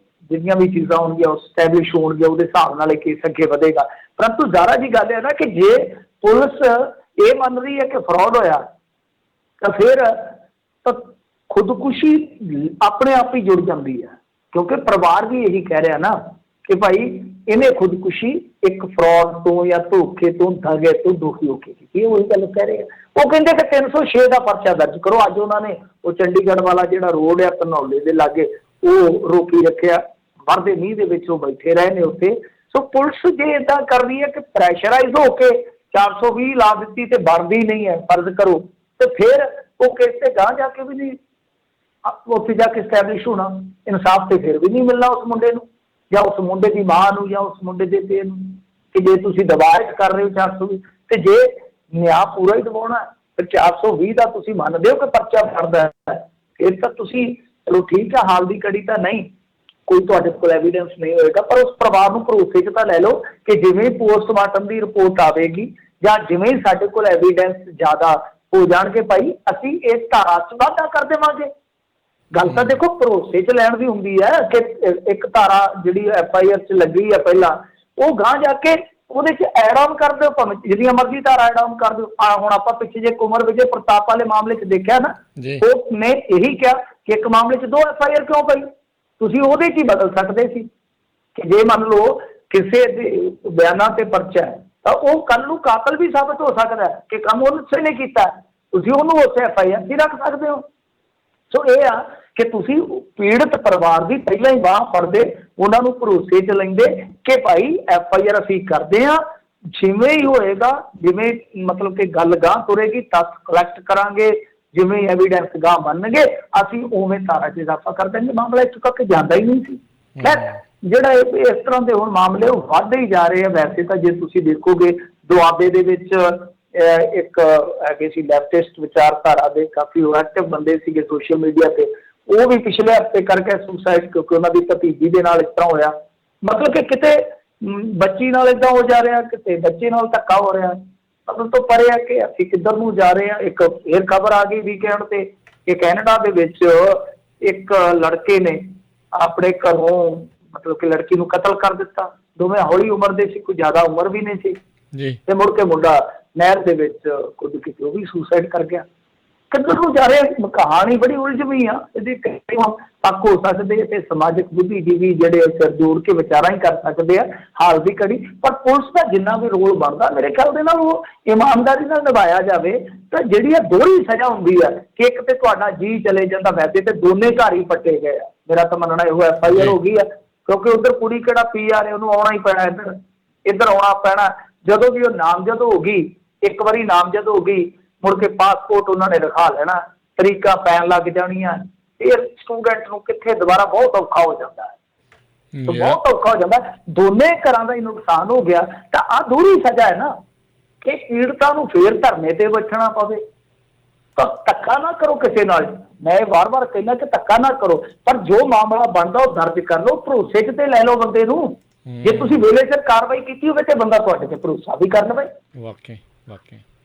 ਜਿਹੜੀਆਂ ਵੀ ਚੀਜ਼ਾਂ ਹੋਣਗੀਆਂ ਉਹ ਸਟੈਬਲਿਸ਼ ਹੋਣਗੀਆਂ, ਉਹਦੇ ਹਿਸਾਬ ਨਾਲ ਇਹ ਕੇਸ ਅੱਗੇ ਵਧੇਗਾ। ਪਰੰਤੂ ਜ਼ਾਰਾ ਜੀ ਗੱਲ ਹੈ ਨਾ ਕਿ ਜੇ ਪੁਲਿਸ ਇਹ ਮੰਨ ਰਹੀ ਹੈ ਕਿ ਫਰਾਡ ਹੋਇਆ, ਤਾਂ ਫਿਰ ਤਾਂ ਖੁਦਕੁਸ਼ੀ ਆਪਣੇ ਆਪ ਹੀ ਜੁੜ ਜਾਂਦੀ ਹੈ, ਕਿਉਂਕਿ ਪਰਿਵਾਰ ਵੀ ਇਹੀ ਕਹਿ ਰਿਹਾ ਨਾ ਕਿ ਭਾਈ ਇਹਨੇ ਖੁਦਕੁਸ਼ੀ ਇੱਕ ਫਰਾਡ ਤੋਂ ਜਾਂ ਧੋਖੇ ਤੋਂ, ਧਾਗੇ ਤੋਂ ਦੁਖੀ ਹੋ ਕੇ ਕੀਤੀ। ਉਹੀ ਗੱਲ ਕਹਿ ਰਹੇ ਆ। ਉਹ ਕਹਿੰਦੇ ਕਿ 306 ਦਾ ਪਰਚਾ ਦਰਜ ਕਰੋ। ਅੱਜ ਉਹਨਾਂ ਨੇ ਉਹ ਚੰਡੀਗੜ੍ਹ ਵਾਲਾ ਜਿਹੜਾ ਰੋਡ ਆ ਧਨੌਲੇ ਦੇ ਲਾਗੇ ਉਹ ਰੋਕੀ ਰੱਖਿਆ, ਵਰਦੇ ਮੀਂਹ ਦੇ ਵਿੱਚ ਉਹ ਬੈਠੇ ਰਹੇ ਨੇ ਉੱਥੇ। ਸੋ ਪੁਲਿਸ ਜੇ ਏਦਾਂ ਕਰ ਰਹੀ ਹੈ ਕਿ ਪ੍ਰੈਸ਼ਰਾਈਜ਼ ਹੋ ਕੇ 420 ਲਾ ਦਿੱਤੀ ਤੇ ਬਣਦੀ ਨਹੀਂ ਹੈ, ਫਰਜ਼ ਕਰੋ, ਤੇ ਫਿਰ ਉਹ ਕੇਸ ਤੇ ਗਾਂਹ ਜਾ ਕੇ ਵੀ ਨਹੀਂ, ਉੱਥੇ ਜਾ ਕੇ ਸਟੈਬਲਿਸ਼ ਹੋਣਾ, ਇਨਸਾਫ ਤੇ ਫਿਰ ਵੀ ਨਹੀਂ ਮਿਲਣਾ ਉਸ ਮੁੰਡੇ ਨੂੰ ਜਾਂ ਉਸ ਮੁੰਡੇ ਦੀ ਮਾਂ ਨੂੰ ਜਾਂ ਉਸ ਮੁੰਡੇ ਦੇ ਪੇ ਨੂੰ, ਕਿ ਜੇ ਤੁਸੀਂ ਦਬਾਅ ਕਰ ਰਹੇ ਹੋ 420, ਤੇ ਜੇ ਨਿਆਂ ਪੂਰਾ ਹੀ ਦਬਾਉਣਾ ਫਿਰ 420 ਦਾ ਤੁਸੀਂ ਮੰਨਦੇ ਹੋ ਕਿ ਪਰਚਾ ਫੜਦਾ ਹੈ, ਫਿਰ ਤਾਂ ਤੁਸੀਂ ਚਲੋ ਠੀਕ ਹੈ, ਹਾਲ ਦੀ ਘੜੀ ਤਾਂ ਨਹੀਂ, ਕੋਈ ਤੁਹਾਡੇ ਕੋਲ ਐਵੀਡੈਂਸ ਨਹੀਂ ਹੋਏਗਾ, ਪਰ ਉਸ ਪਰਿਵਾਰ ਨੂੰ ਭਰੋਸੇ 'ਚ ਤਾਂ ਲੈ ਲਓ ਕਿ ਜਿਵੇਂ ਪੋਸਟਮਾਰਟਮ ਦੀ ਰਿਪੋਰਟ ਆਵੇਗੀ ਜਾਂ ਜਿਵੇਂ ਸਾਡੇ ਕੋਲ ਐਵੀਡੈਂਸ ਜ਼ਿਆਦਾ ਹੋ ਜਾਣਗੇ, ਭਾਈ ਅਸੀਂ ਇਸ ਧਾਰਾ 'ਚ ਵਾਧਾ ਕਰ ਦੇਵਾਂਗੇ। ਗੱਲ ਤਾਂ ਦੇਖੋ ਭਰੋਸੇ 'ਚ ਲੈਣ ਦੀ ਹੁੰਦੀ ਹੈ ਕਿ ਇੱਕ ਧਾਰਾ ਜਿਹੜੀ ਐਫਆਈਆਰ 'ਚ ਲੱਗੀ ਹੈ ਪਹਿਲਾਂ, ਉਹ ਗਾਂਹ ਜਾ ਕੇ ਉਹਦੇ 'ਚ ਐਡ ਆਨ ਕਰ ਦਿਓ, ਭਾਵੇਂ ਜਿੰਨੀਆਂ ਮਰਜ਼ੀ ਧਾਰਾ ਐਡ ਆਨ ਕਰ ਦਿਓ। ਹੁਣ ਆਪਾਂ ਪਿੱਛੇ ਜੇ ਕੁੰਵਰ ਵਿਜੇ ਪ੍ਰਤਾਪ ਵਾਲੇ ਮਾਮਲੇ 'ਚ ਦੇਖਿਆ ਨਾ, ਉਹ ਨੇ ਇਹੀ ਕਿਹਾ ਕਿ ਇੱਕ ਮਾਮਲੇ 'ਚ 2 ਐਫਆਈਆਰ ਕਿਉਂ ਪਈ, ਤੁਸੀਂ ਉਹਦੇ 'ਚ ਹੀ ਬਦਲ ਸਕਦੇ ਸੀ ਕਿ ਜੇ ਮੰਨ ਲਓ ਕਿਸੇ ਦੇ ਬਿਆਨਾਂ ਤੇ ਪਰਚਾ ਹੈ ਤਾਂ ਉਹ ਕੱਲ ਨੂੰ ਕਾਤਲ ਵੀ ਸਾਬਤ ਹੋ ਸਕਦਾ ਹੈ ਕਿ ਕੰਮ ਉਹਨੇ ਨੇ ਕੀਤਾ, ਤੁਸੀਂ ਉਹਨੂੰ ਉੱਥੇ ਐਫਆਈਆਰ 'ਚ ਰੱਖ ਸਕਦੇ ਹੋ। ਸੋ ਇਹ ਆ ਕਿ ਤੁਸੀਂ ਪੀੜਤ ਪਰਿਵਾਰ ਦੀ ਪਹਿਲਾਂ ਹੀ ਬਾਂਹ ਫੜਦੇ, ਉਹਨਾਂ ਨੂੰ ਭਰੋਸੇ 'ਚ ਲੈਂਦੇ ਕਿ ਭਾਈ ਐਫਆਈਆਰ ਅਸੀਂ ਕਰਦੇ ਹਾਂ, ਜਿਵੇਂ ਹੀ ਹੋਏਗਾ, ਜਿਵੇਂ ਮਤਲਬ ਕਿ ਗੱਲ ਗਾਂਹ ਤੁਰੇਗੀ, ਤੱਥ ਕਲੈਕਟ ਕਰਾਂਗੇ, ਜਿਵੇਂ ਐਵੀਡੈਂਸ ਗਾਂਹ ਮੰਨਣਗੇ ਅਸੀਂ ਉਵੇਂ ਧਾਰਾ 'ਚ ਇਜ਼ਾਫਾ ਕਰ ਦੇਂਗੇ। ਮਾਮਲਾ ਇੱਥੋਂ ਤੱਕ ਜਾਂਦਾ ਹੀ ਨਹੀਂ ਸੀ। ਖੈਰ, ਜਿਹੜਾ ਇਸ ਤਰ੍ਹਾਂ ਦੇ ਹੁਣ ਮਾਮਲੇ ਉਹ ਵੱਧਦੇ ਹੀ ਜਾ ਰਹੇ ਆ। ਵੈਸੇ ਤਾਂ ਜੇ ਤੁਸੀਂ ਦੇਖੋਗੇ ਦੁਆਬੇ ਦੇ ਵਿੱਚ ਇੱਕ ਹੈਗੇ ਸੀ ਲੈਫਟਿਸਟ ਵਿਚਾਰਧਾਰਾ ਦੇ ਕਾਫੀ ਐਕਟਿਵ ਬੰਦੇ ਸੀਗੇ ਸੋਸ਼ਲ ਮੀਡੀਆ ਤੇ, ਉਹ ਵੀ ਪਿਛਲੇ ਹਫ਼ਤੇ ਕਰਕੇ ਸੁਸਾਈਡ, ਕਿਉਂਕਿ ਉਹਨਾਂ ਦੀ ਭਤੀਜੀ ਦੇ ਨਾਲ ਇਸ ਤਰ੍ਹਾਂ ਹੋਇਆ। ਮਤਲਬ ਕਿ ਕਿਤੇ ਬੱਚੀ ਨਾਲ ਏਦਾਂ ਹੋ ਜਾ ਰਿਹਾ, ਕਿਤੇ ਬੱਚੇ ਨਾਲ ਧੱਕਾ ਹੋ ਰਿਹਾ, ਮਤਲਬ ਤੋਂ ਪਰੇ ਆ ਕਿ ਅਸੀਂ ਕਿੱਧਰ ਨੂੰ ਜਾ ਰਹੇ ਹਾਂ। ਇੱਕ ਫੇਰ ਖਬਰ ਆ ਗਈ ਵੀਕਐਂਡ ਤੇ ਕਿ ਕੈਨੇਡਾ ਦੇ ਵਿੱਚ ਇੱਕ ਲੜਕੇ ਨੇ ਆਪਣੇ ਘਰੋਂ ਮਤਲਬ ਕਿ ਲੜਕੀ ਨੂੰ ਕਤਲ ਕਰ ਦਿੱਤਾ। ਦੋਵੇਂ ਹੌਲੀ ਉਮਰ ਦੇ ਸੀ, ਕੋਈ ਜ਼ਿਆਦਾ ਉਮਰ ਵੀ ਨਹੀਂ ਸੀ, ਤੇ ਮੁੜ ਕੇ ਮੁੰਡਾ ਨਹਿਰ ਦੇ ਵਿੱਚ ਕੁੱਦ ਕੇ ਉਹ ਵੀ ਸੁਸਾਈਡ ਕਰ ਗਿਆ। ਕਿੱਧਰ ਨੂੰ ਜਾ ਰਿਹਾ, ਕਹਾਣੀ ਬੜੀ ਉਲਝਵੀਂ ਆ। ਇਹਦੀ ਕਈ ਪੱਖ ਹੋ ਸਕਦੇ ਤੇ ਸਮਾਜਿਕ ਬੁੱਧੀਜੀਵੀ ਜਿਹੜੇ ਸਿਰ ਜੋੜ ਕੇ ਵਿਚਾਰਾਂ ਹੀ ਕਰ ਸਕਦੇ ਆ ਹਾਲ ਦੀ ਘੜੀ। ਪਰ ਪੁਲਿਸ ਦਾ ਜਿੰਨਾ ਵੀ ਰੋਲ ਬਣਦਾ ਮੇਰੇ ਖਿਆਲ ਦੇ ਨਾਲ ਉਹ ਇਮਾਨਦਾਰੀ ਨਾਲ ਨਿਭਾਇਆ ਜਾਵੇ ਤਾਂ ਜਿਹੜੀ ਇਹ ਦੋਹਰੀ ਸਜ਼ਾ ਹੁੰਦੀ ਆ ਕਿ ਇੱਕ ਤੇ ਤੁਹਾਡਾ ਜੀ ਚਲੇ ਜਾਂਦਾ, ਵੈਸੇ ਤੇ ਦੋਨੇ ਘਰ ਹੀ ਪੱਟੇ ਗਏ ਆ। ਮੇਰਾ ਤਾਂ ਮੰਨਣਾ ਇਹੋ FIR ਹੋ ਗਈ ਆ, ਕਿਉਂਕਿ ਉਧਰ ਕੁੜੀ ਕਿਹੜਾ PR ਹੈ, ਉਹਨੂੰ ਆਉਣਾ ਹੀ ਪੈਣਾ, ਇੱਧਰ ਆਉਣਾ ਪੈਣਾ। ਜਦੋਂ ਵੀ ਉਹ ਨਾਮਜ਼ਦ ਹੋ ਗਈ, ਇੱਕ ਵਾਰੀ ਨਾਮਜ਼ਦ ਹੋ ਗਈ, ਮੁੜ ਕੇ ਪਾਸਪੋਰਟ ਉਹਨਾਂ ਨੇ ਰਖਾ ਲੈਣਾ, ਤਰੀਕਾਂ ਪੈਣ ਲੱਗ ਜਾਣੀਆਂ। ਫਿਰ ਸਟੂਡੈਂਟ ਨੂੰ ਕਿੱਥੇ ਦੁਬਾਰਾ ਬਹੁਤ ਔਖਾ ਹੋ ਜਾਂਦਾ ਹੈ, ਬਹੁਤ ਔਖਾ ਹੋ ਜਾਂਦਾ। ਦੋਨੇ ਘਰਾਂ ਦਾ ਹੀ ਨੁਕਸਾਨ ਹੋ ਗਿਆ। ਤਾਂ ਆਹ ਦੋਹਰੀ ਸਜ਼ਾ ਹੈ ਨਾ ਕਿ ਪੀੜਤਾਂ ਨੂੰ ਫੇਰ ਧਰਨੇ ਤੇ ਬੈਠਣਾ ਪਵੇ। ਤਾਂ ਧੱਕਾ ਨਾ ਕਰੋ ਕਿਸੇ ਨਾਲ, ਮੈਂ ਵਾਰ-ਵਾਰ ਕਹਿੰਦਾ ਕਿ ਧੱਕਾ ਨਾ ਕਰੋ, ਪਰ ਜੋ ਮਾਮਲਾ ਬਣਦਾ ਉਹ ਦਰਜ ਕਰ ਲਓ, ਭਰੋਸੇ 'ਚ ਤੇ ਲੈ ਲਓ ਬੰਦੇ ਨੂੰ। ਜੇ ਤੁਸੀਂ ਵੇਲੇ ਸਿਰ ਕਾਰਵਾਈ ਕੀਤੀ ਹੋਵੇ ਤੇ ਬੰਦਾ ਤੁਹਾਡੇ ਤੇ ਭਰੋਸਾ ਵੀ ਕਰ ਲਵੇ। ਵਾਕਈ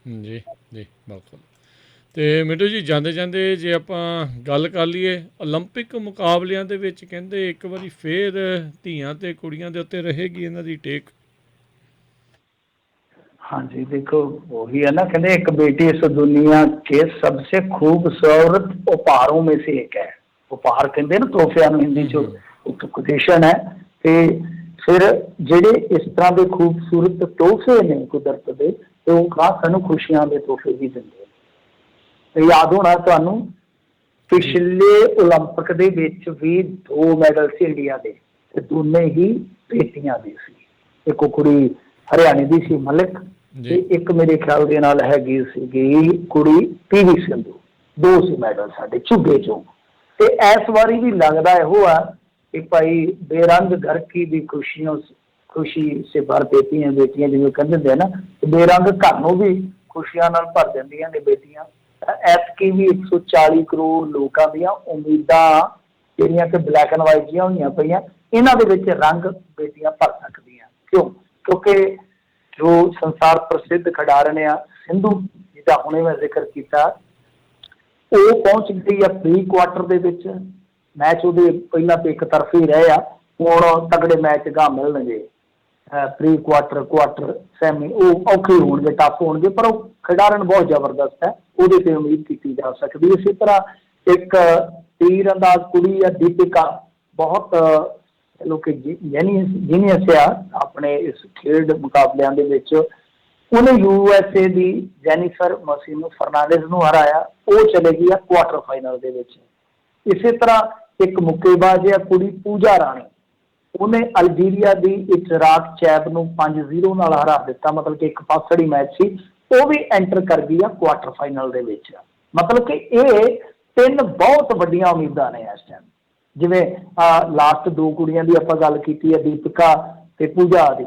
ਜੀ ਬਿਲਕੁਲ। ਅਤੇ ਮਿੰਟੂ ਜੀ ਜਾਂਦੇ ਜਾਂਦੇ ਜੇ ਆਪਾਂ ਗੱਲ ਕਰ ਲਈਏ ਓਲੰਪਿਕ ਮੁਕਾਬਲਿਆਂ ਦੇ ਵਿੱਚ ਕਹਿੰਦੇ ਇੱਕ ਵਾਰੀ ਫੇਰ ਧੀਆਂ ਅਤੇ ਕੁੜੀਆਂ ਦੇ ਉੱਤੇ ਰਹੇਗੀ ਇਹਨਾਂ ਦੀ ਟੇਕ। हाँ जी, देखो वही है ना, कहते एक बेटी इस दुनिया के सबसे खूबसूरत उपहारों में से एक है। उपहार कहते ना तोहफिਆਂ ਨੂੰ ਹਿੰਦੀ 'ਚ ਇੱਕ ਕੋਟੇਸ਼ਨ ਹੈ। ਤੇ ਫਿਰ ਜਿਹੜੇ ਇਸ ਤਰ੍ਹਾਂ ਦੇ ਖੂਬਸੂਰਤ ਤੋਹਫੇ ਨੇ ਕੁਦਰਤ ਦੇ, ਤੇ ਉਹ ਖਾਸ ਸਾਨੂੰ ਖੁਸ਼ੀਆਂ ਦੇ ਤੋਹਫੇ ਵੀ ਦਿੰਦੇ ਨੇ। ਤੇ ਯਾਦ ਹੋਣਾ ਤੁਹਾਨੂੰ ਪਿਛਲੇ ਓਲੰਪਿਕ ਦੇ ਵਿੱਚ ਵੀ 2 ਮੈਡਲ ਸੀ ਇੰਡੀਆ ਦੇ, ਤੇ ਦੋਨੇ ਹੀ ਬੇਟੀਆਂ ਦੇ ਸੀ। ਇੱਕ ਕੁੜੀ ਹਰਿਆਣੇ ਦੀ ਸੀ ਮਲਿਕ, ਤੇ ਇੱਕ ਮੇਰੇ ਖਿਆਲ ਦੇ ਨਾਲ ਹੈਗੀ ਸੀਗੀ ਕੁੜੀ PV ਸਿੰਧੂ। 2 ਸੀ ਮੈਡਲ ਸਾਡੇ ਝੁੱਗੇ 'ਚੋਂ। ਤੇ ਇਸ ਵਾਰੀ ਵੀ ਲੱਗਦਾ ਇਹੋ ਆ ਕਿ ਭਾਈ ਬੇਰੰਗ ਘਰ ਕੀ ਵੀ ਖੁਸ਼ੀ ਸੇ ਭਰ ਦੇਤੀ ਹੈ ਬੇਟੀਆਂ, ਜਿਵੇਂ ਕਹਿੰਦੇ ਹੁੰਦੇ ਆ ਨਾ, ਬੇਰੰਗ ਘਰ ਨੂੰ ਵੀ ਖੁਸ਼ੀਆਂ ਨਾਲ ਭਰ ਦਿੰਦੀਆਂ ਨੇ ਬੇਟੀਆਂ। ਐਤਕੀ ਵੀ 140 ਕਰੋੜ ਲੋਕਾਂ ਦੀਆਂ ਉਮੀਦਾਂ ਜਿਹੜੀਆਂ ਕਿ ਬਲੈਕ ਐਂਡ ਵਾਈਟ ਜਿਹੀਆਂ ਹੋਈਆਂ ਪਈਆਂ, ਇਹਨਾਂ ਦੇ ਵਿੱਚ ਰੰਗ ਬੇਟੀਆਂ ਭਰ ਸਕਦੀਆਂ। ਕਿਉਂ? ਕਿਉਂਕਿ ਜੋ ਸੰਸਾਰ ਪ੍ਰਸਿੱਧ ਖਿਡਾਰਨ ਆ ਸਿੰਧੂ, ਜਿਹਦਾ ਹੁਣੇ ਮੈਂ ਜ਼ਿਕਰ ਕੀਤਾ, ਉਹ ਪਹੁੰਚ ਗਈ ਆ ਪ੍ਰੀ ਕੁਆਟਰ ਦੇ ਵਿੱਚ। ਮੈਚ ਉਹਦੇ ਪਹਿਲਾਂ ਤਾਂ ਇੱਕ ਤਰਫੀ ਰਹੇ ਆ, ਹੁਣ ਤਗੜੇ ਮੈਚ ਗਾਹ ਮਿਲਣਗੇ। ਪ੍ਰੀ ਕੁਆਟਰ ਸੈਮੀ ਉਹ ਔਖੇ ਹੋਣਗੇ, ਟਫ ਹੋਣਗੇ, ਪਰ ਉਹ ਖਿਡਾਰਨ ਬਹੁਤ ਜ਼ਬਰਦਸਤ ਹੈ, ਉਹਦੇ 'ਤੇ ਉਮੀਦ ਕੀਤੀ ਜਾ ਸਕਦੀ। ਇਸੇ ਤਰ੍ਹਾਂ ਇੱਕ ਤੀਰ ਅੰਦਾਜ਼ ਕੁੜੀ ਆ ਦੀਪਿਕਾ, ਬਹੁਤ ਲੋਕ ਜੀਨੀਅਸ ਆ ਆਪਣੇ ਇਸ ਖੇਡ ਮੁਕਾਬਲਿਆਂ ਦੇ ਵਿੱਚ। ਉਹਨੇ USA ਦੀ ਜੈਨੀਫਰ ਮਸੀਨੋ ਫਰਨਾਂਡੇਜ਼ ਨੂੰ ਹਰਾਇਆ, ਉਹ ਚਲੇਗੀ ਆ ਕੁਆਟਰ ਫਾਈਨਲ ਦੇ ਵਿੱਚ। ਇਸੇ ਤਰ੍ਹਾਂ ਇੱਕ ਮੁੱਕੇਬਾਜ਼ ਆ ਕੁੜੀ ਪੂਜਾ ਰਾਣੀ, ਉਹਨੇ ਅਲਜੀਰੀਆ ਦੀ ਇਟਰਾਕ ਚੈਬ ਨੂੰ 5-0 ਨਾਲ ਹਰਾ ਦਿੱਤਾ, ਮਤਲਬ ਕਿ ਇੱਕ ਪਾਸੜੀ ਮੈਚ ਸੀ, ਉਹ ਵੀ ਐਂਟਰ ਕਰ ਗਈ ਆ ਕੁਆਟਰ ਫਾਈਨਲ ਦੇ ਵਿੱਚ। ਮਤਲਬ ਕਿ ਇਹ 3 ਬਹੁਤ ਵੱਡੀਆਂ ਉਮੀਦਾਂ ਨੇ ਇਸ ਟਾਈਮ। ਜਿਵੇਂ ਲਾਸਟ 2 ਕੁੜੀਆਂ ਦੀ ਆਪਾਂ ਗੱਲ ਕੀਤੀ ਹੈ, ਦੀਪਿਕਾ ਤੇ ਪੂਜਾ ਦੀ,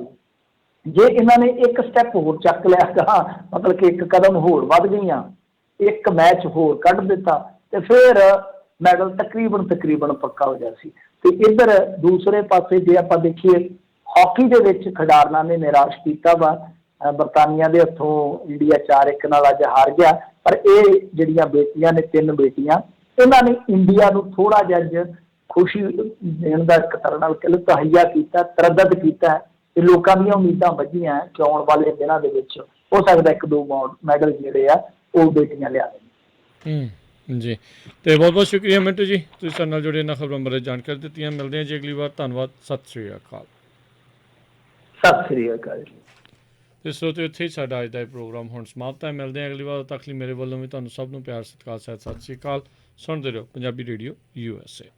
ਜੇ ਇਹਨਾਂ ਨੇ ਇੱਕ ਸਟੈਪ ਹੋਰ ਚੱਕ ਲਿਆ ਗਾ, ਮਤਲਬ ਕਿ ਇੱਕ ਕਦਮ ਹੋਰ ਵੱਧ ਗਈਆਂ, ਇੱਕ ਮੈਚ ਹੋਰ ਕੱਢ ਦਿੱਤਾ, ਤੇ ਫਿਰ ਮੈਡਲ ਤਕਰੀਬਨ ਪੱਕਾ ਹੋ ਗਿਆ ਸੀ। ਤੇ ਇੱਧਰ ਦੂਸਰੇ ਪਾਸੇ ਜੇ ਆਪਾਂ ਦੇਖੀਏ ਹਾਕੀ ਦੇ ਵਿੱਚ ਖਿਡਾਰਨਾਂ ਨੇ ਨਿਰਾਸ਼ ਕੀਤਾ ਵਾ। ਬਰਤਾਨੀਆ ਦੇ ਹੱਥੋਂ ਇੰਡੀਆ 4-1 ਨਾਲ ਅੱਜ ਹਾਰ ਗਿਆ। ਪਰ ਇਹ ਜਿਹੜੀਆਂ ਬੇਟੀਆਂ ਨੇ, 3 ਬੇਟੀਆਂ, ਇਹਨਾਂ ਨੇ ਇੰਡੀਆ ਨੂੰ ਥੋੜ੍ਹਾ ਜਿਹਾ ਅੱਜ ਖੁਸ਼ੀ ਦੇਣ ਦਾ ਇੱਕ ਤਰ੍ਹਾਂ ਨਾਲ ਕਹਿ ਲਓ ਤਹਈਆ ਕੀਤਾ, ਤਰੱਦਦ ਕੀਤਾ, ਤੇ ਲੋਕਾਂ ਦੀਆਂ ਉਮੀਦਾਂ ਵੱਧੀਆਂ ਕਿ ਆਉਣ ਵਾਲੇ ਦਿਨਾਂ ਦੇ ਵਿੱਚ ਹੋ ਸਕਦਾ 1-2 ਮੈਡਲ ਜਿਹੜੇ ਆ ਉਹ ਬੇਟੀਆਂ ਲਿਆ ਦੇਣ। ਜੀ, ਅਤੇ ਬਹੁਤ ਬਹੁਤ ਸ਼ੁਕਰੀਆ ਮਿੰਟੂ ਜੀ, ਤੁਸੀਂ ਸਾਡੇ ਨਾਲ ਜੁੜੇ ਇਹਨਾਂ ਖਬਰਾਂ ਬਾਰੇ ਜਾਣਕਾਰੀ ਦਿੱਤੀਆਂ। ਮਿਲਦੇ ਹਾਂ ਜੀ ਅਗਲੀ ਵਾਰ। ਧੰਨਵਾਦ। ਸਤਿ ਸ਼੍ਰੀ ਅਕਾਲ। ਸਤਿ ਸ਼੍ਰੀ ਅਕਾਲ ਜੀ। ਅਤੇ ਸਰੋਤਿਓ ਇੱਥੇ ਹੀ ਸਾਡਾ ਅੱਜ ਦਾ ਇਹ ਪ੍ਰੋਗਰਾਮ ਹੁਣ ਸਮਾਪਤ ਹੈ। ਮਿਲਦੇ ਹਾਂ ਅਗਲੀ ਵਾਰ। ਤੱਕ ਲਈ ਮੇਰੇ ਵੱਲੋਂ ਵੀ ਤੁਹਾਨੂੰ ਸਭ ਨੂੰ ਪਿਆਰ ਸਤਿਕਾਰ ਸਹਿਤ ਸਤਿ ਸ਼੍ਰੀ ਅਕਾਲ। ਸੁਣਦੇ ਰਹੋ ਪੰਜਾਬੀ ਰੇਡੀਓ USA।